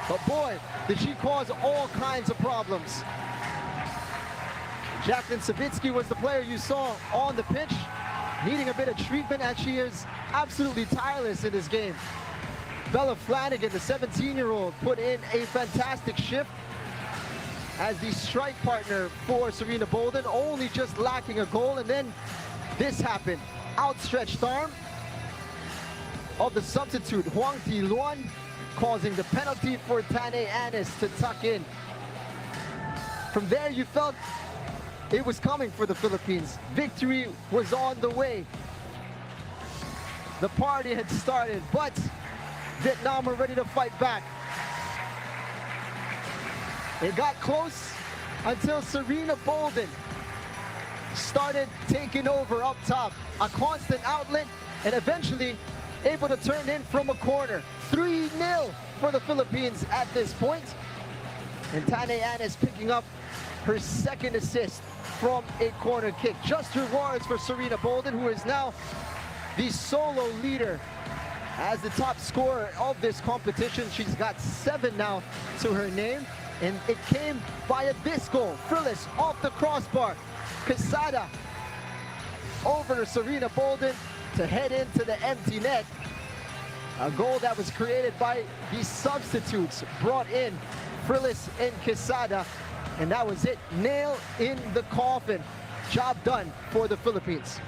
but boy, did she cause all kinds of problems. Jacqueline Savitsky was the player you saw on the pitch, needing a bit of treatment, and she is absolutely tireless in this game. Bella Flanagan, the 17-year-old, put in a fantastic shift as the strike partner for Serena Bolden, only just lacking a goal, and then this happened. Outstretched arm of the substitute, Huang Thi Luan, causing the penalty for Tane Annis to tuck in. From there, you felt it was coming for the Philippines. Victory was on the way. The party had started, but Vietnam were ready to fight back. It got close until Serena Bolden started taking over up top. A constant outlet, and eventually able to turn in from a corner. 3-0 for the Philippines at this point. And Tane Annis picking up her second assist from a corner kick. Just rewards for Serena Bolden, who is now the solo leader as the top scorer of this competition. She's got 7 now to her name, and it came via this goal. Frillis off the crossbar. Quesada over to Serena Bolden to head into the empty net. A goal that was created by the substitutes brought in, Frillis and Quesada, and that was it. Nail in the coffin. Job done for the Philippines.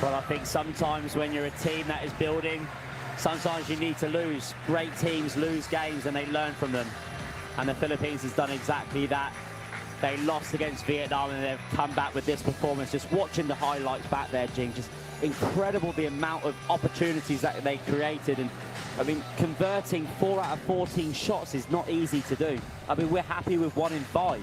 Well, I think sometimes when you're a team that is building, sometimes you need to lose. Great teams lose games and they learn from them. And the Philippines has done exactly that. They lost against Vietnam and they've come back with this performance. Just watching the highlights back there, Jing, just incredible the amount of opportunities that they created. And I mean, converting 4 out of 14 shots is not easy to do. I mean, we're happy with 1 in 5.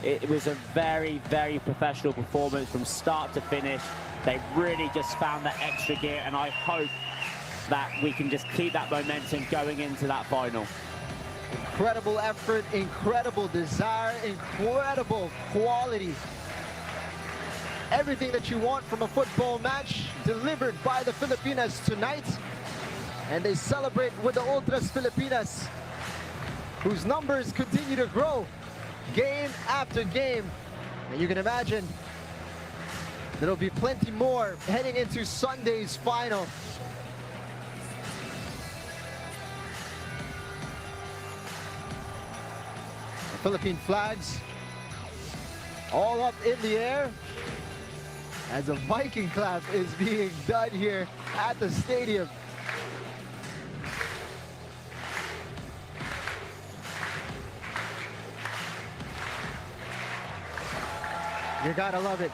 It was a very, very professional performance from start to finish. They really just found that extra gear, and I hope that we can just keep that momentum going into that final.
Incredible effort, incredible desire, incredible quality. Everything that you want from a football match delivered by the Filipinas tonight. And they celebrate with the Ultras Filipinas, whose numbers continue to grow game after game. And you can imagine there'll be plenty more heading into Sunday's final. The Philippine flags all up in the air as a Viking clap is being done here at the stadium. You gotta love it.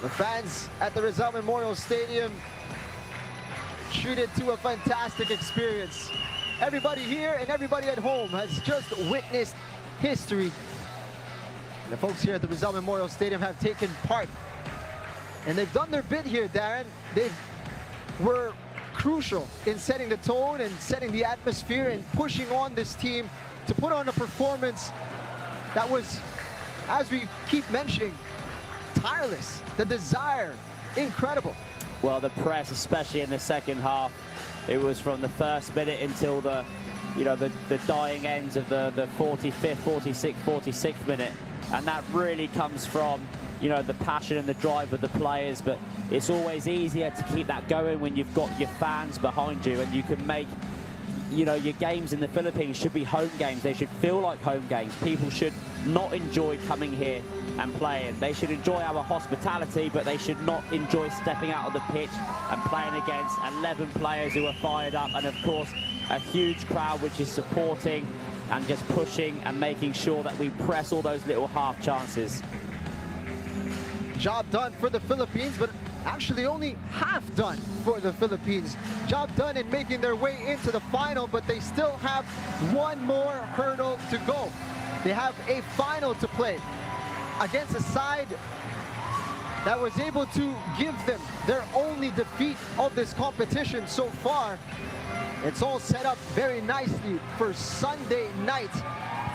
The fans at the Rizal Memorial Stadium treated to a fantastic experience. Everybody here and everybody at home has just witnessed history. The folks here at the Rizal Memorial Stadium have taken part, and they've done their bit here, Darren. They were crucial in setting the tone and setting the atmosphere and pushing on this team to put on a performance that was, as we keep mentioning, tireless. The desire, incredible.
Well, the press, especially in the second half, it was from the first minute until the, you know, the dying ends of the 45th, 46th, 46th minute. And that really comes from, you know, the passion and the drive of the players. But it's always easier to keep that going when you've got your fans behind you, and you can make, you know, your games in the Philippines should be home games. They should feel like home games. People should not enjoy coming here and playing. They should enjoy our hospitality, but they should not enjoy stepping out of the pitch and playing against 11 players who are fired up, and of course a huge crowd which is supporting and just pushing and making sure that we press all those little half chances.
Job done for the Philippines, but actually only half done for the Philippines. Job done in making their way into the final, but they still have one more hurdle to go. They have a final to play against a side that was able to give them their only defeat of this competition so far. It's all set up very nicely for Sunday night.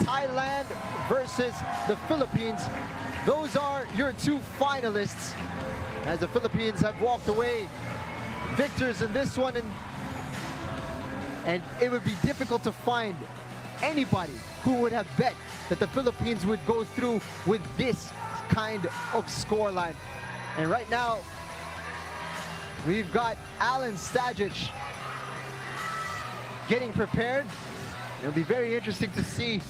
Thailand versus the Philippines. Those are your two finalists, as the Philippines have walked away victors in this one, and it would be difficult to find anybody who would have bet that the Philippines would go through with this kind of scoreline. And right now, we've got Alan Stajic getting prepared. It'll be very interesting to see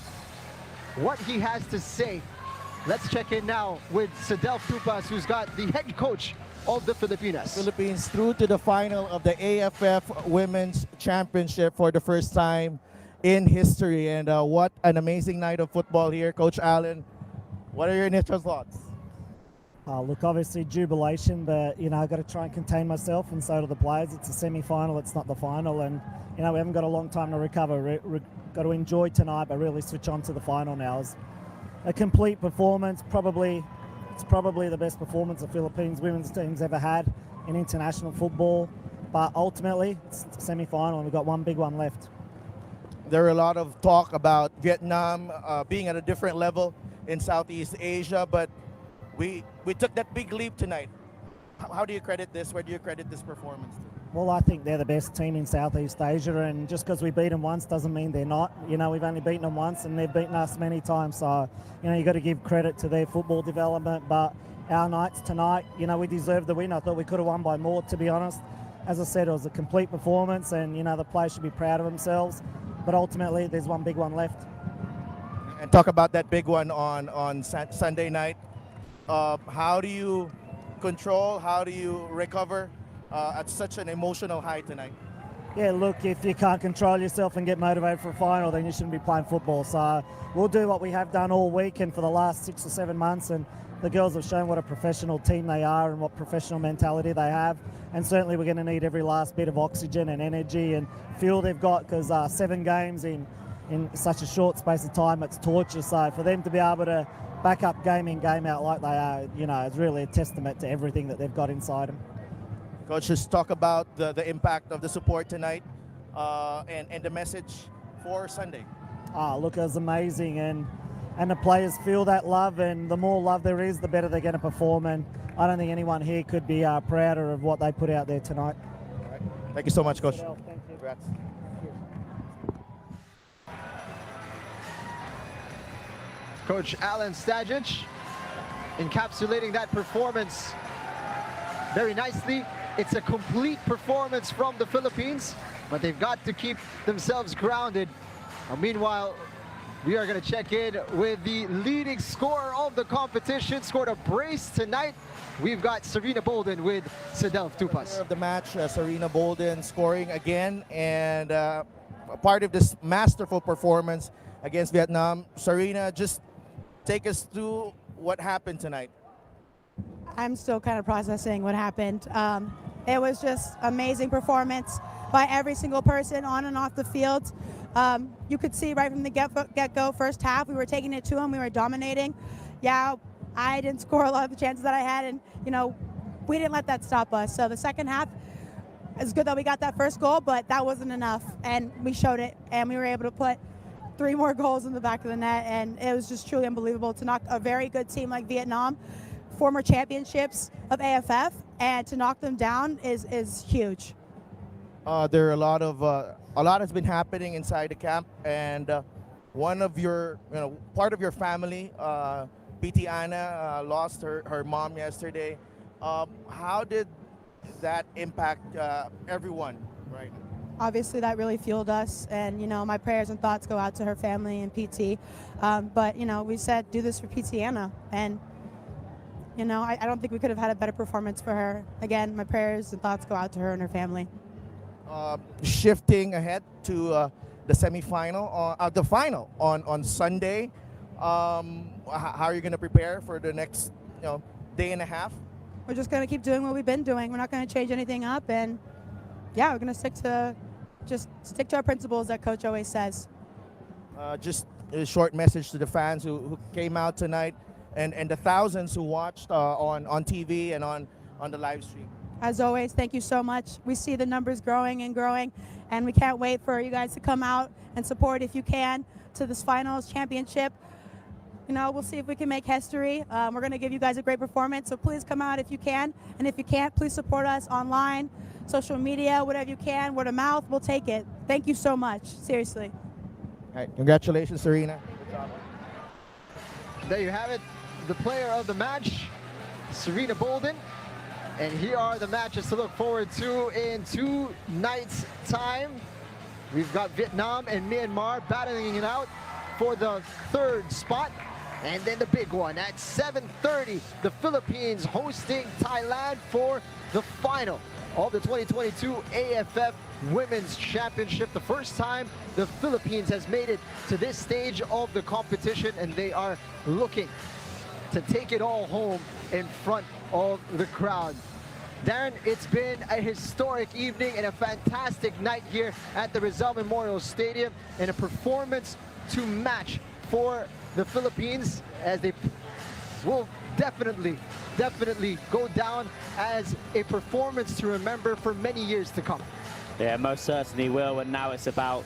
what he has to say. Let's check in now with Sadel Tupas, who's got the head coach of the Filipinas.
Philippines through to the final of the AFF Women's Championship for the first time in history. And what an amazing night of football here. Coach Allen, what are your initial thoughts?
Look, obviously jubilation, but, you know, I've got to try and contain myself, and so do the players. It's a semi-final, it's not the final, and, you know, we haven't got a long time to recover. Got to enjoy tonight, but really switch on to the final now. It's a complete performance. It's probably the best performance the Philippines women's team's ever had in international football, but ultimately it's a semi-final and we've got one big one left.
There are a lot of talk about Vietnam being at a different level in Southeast Asia, but we took that big leap tonight. How do you credit this? Where do you credit this performance to?
Well, I think they're the best team in Southeast Asia, and just because we beat them once doesn't mean they're not. You know, we've only beaten them once and they've beaten us many times, so, you know, you've got to give credit to their football development. But our nights tonight, you know, we deserved the win. I thought we could have won by more, to be honest. As I said, it was a complete performance, and, you know, the players should be proud of themselves, but ultimately there's one big one left.
And talk about that big one on Sunday night. How do you control, how do you recover at such an emotional high tonight?
yeah, look, if you can't control yourself and get motivated for a final, then you shouldn't be playing football. So we'll do what we have done all week and for the last 6 or 7 months, and the girls have shown what a professional team they are and what professional mentality they have. And certainly we're going to need every last bit of oxygen and energy and fuel they've got, because 7 games in such a short space of time, it's torture. So for them to be able to back up game in, game out like they are, you know, it's really a testament to everything that they've got inside them.
Coach, just talk about the impact of the support tonight and the message for Sunday.
Look, it was amazing, and the players feel that love, and the more love there is, the better they're going to perform, and I don't think anyone here could be prouder of what they put out there tonight.
All right. Thank you so much, Coach.
Thank you.
Congrats.
Coach Alan Stajic encapsulating that performance very nicely. It's a complete performance from the Philippines, but they've got to keep themselves grounded. Meanwhile, we are going to check in with the leading scorer of the competition. Scored a brace tonight. We've got Serena Bolden with Sedelf Tupas.
Of the match, Serena Bolden scoring again, and a part of this masterful performance against Vietnam. Serena, just take us through what happened tonight.
I'm still kind of processing what happened. It was just amazing performance by every single person on and off the field. You could see right from the get-go, first half, we were taking it to them, we were dominating. Yeah, I didn't score a lot of the chances that I had, and you know, we didn't let that stop us. So the second half, it's good that we got that first goal, but that wasn't enough, and we showed it, and we were able to put 3 more goals in the back of the net, and it was just truly unbelievable to knock a very good team like Vietnam, former championships of AFF, and to knock them down is huge.
There are a lot has been happening inside the camp, and one of your, part of your family, PT Anna, lost her mom yesterday. How did that impact everyone right now?
Obviously, that really fueled us, and you know, my prayers and thoughts go out to her family and PT. But you know, we said do this for PT Anna, and you know, I don't think we could have had a better performance for her. Again, my prayers and thoughts go out to her and her family.
Shifting ahead to the semifinal, the final on Sunday. How are you going to prepare for the next day and a half?
We're just going to keep doing what we've been doing. We're not going to change anything up, and yeah, we're going to stick to our principles that Coach always says.
Just a short message to the fans who came out tonight, and the thousands who watched on TV and on the live stream.
As always, thank you so much. We see the numbers growing and growing, and we can't wait for you guys to come out and support, if you can, to this finals championship. You know, we'll see if we can make history. We're going to give you guys a great performance, so please come out if you can. And if you can't, please support us online, social media, whatever you can, word of mouth, we'll take it. Thank you so much, seriously.
All right, congratulations, Serena. Good job.
There you have it, the player of the match, Serena Bolden. And here are the matches to look forward to in 2 nights' time. We've got Vietnam and Myanmar battling it out for the 3rd spot. And then the big one at 7:30, the Philippines hosting Thailand for the final of the 2022 AFF Women's Championship. The first time the Philippines has made it to this stage of the competition, and they are looking to take it all home in front of the crowd. Darren, it's been a historic evening and a fantastic night here at the Rizal Memorial Stadium, and a performance to match for the Philippines, as they will definitely go down as a performance to remember for many years to come.
Yeah, most certainly will, and now it's about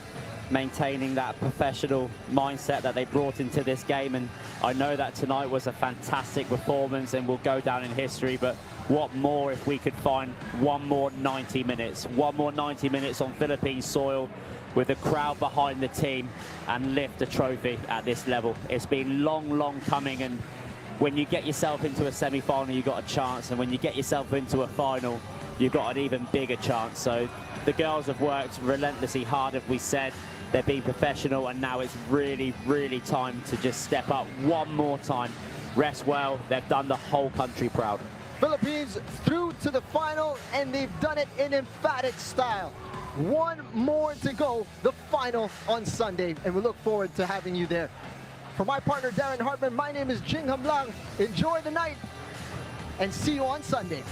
maintaining that professional mindset that they brought into this game. And I know that tonight was a fantastic performance and will go down in history, but what more if we could find one more 90 minutes on Philippine soil with the crowd behind the team and lift a trophy at this level. It's been long coming, and when you get yourself into a semi-final, you've got a chance, and when you get yourself into a final, you've got an even bigger chance. So the girls have worked relentlessly hard, as we said. They're being professional, and now it's really time to just step up one more time. Rest well. They've done the whole country proud.
Philippines through to the final, and they've done it in emphatic style. One more to go, the final on Sunday, and we look forward to having you there. For my partner, Darren Hartman, my name is Jing Ham Lang. Enjoy the night, and see you on Sunday.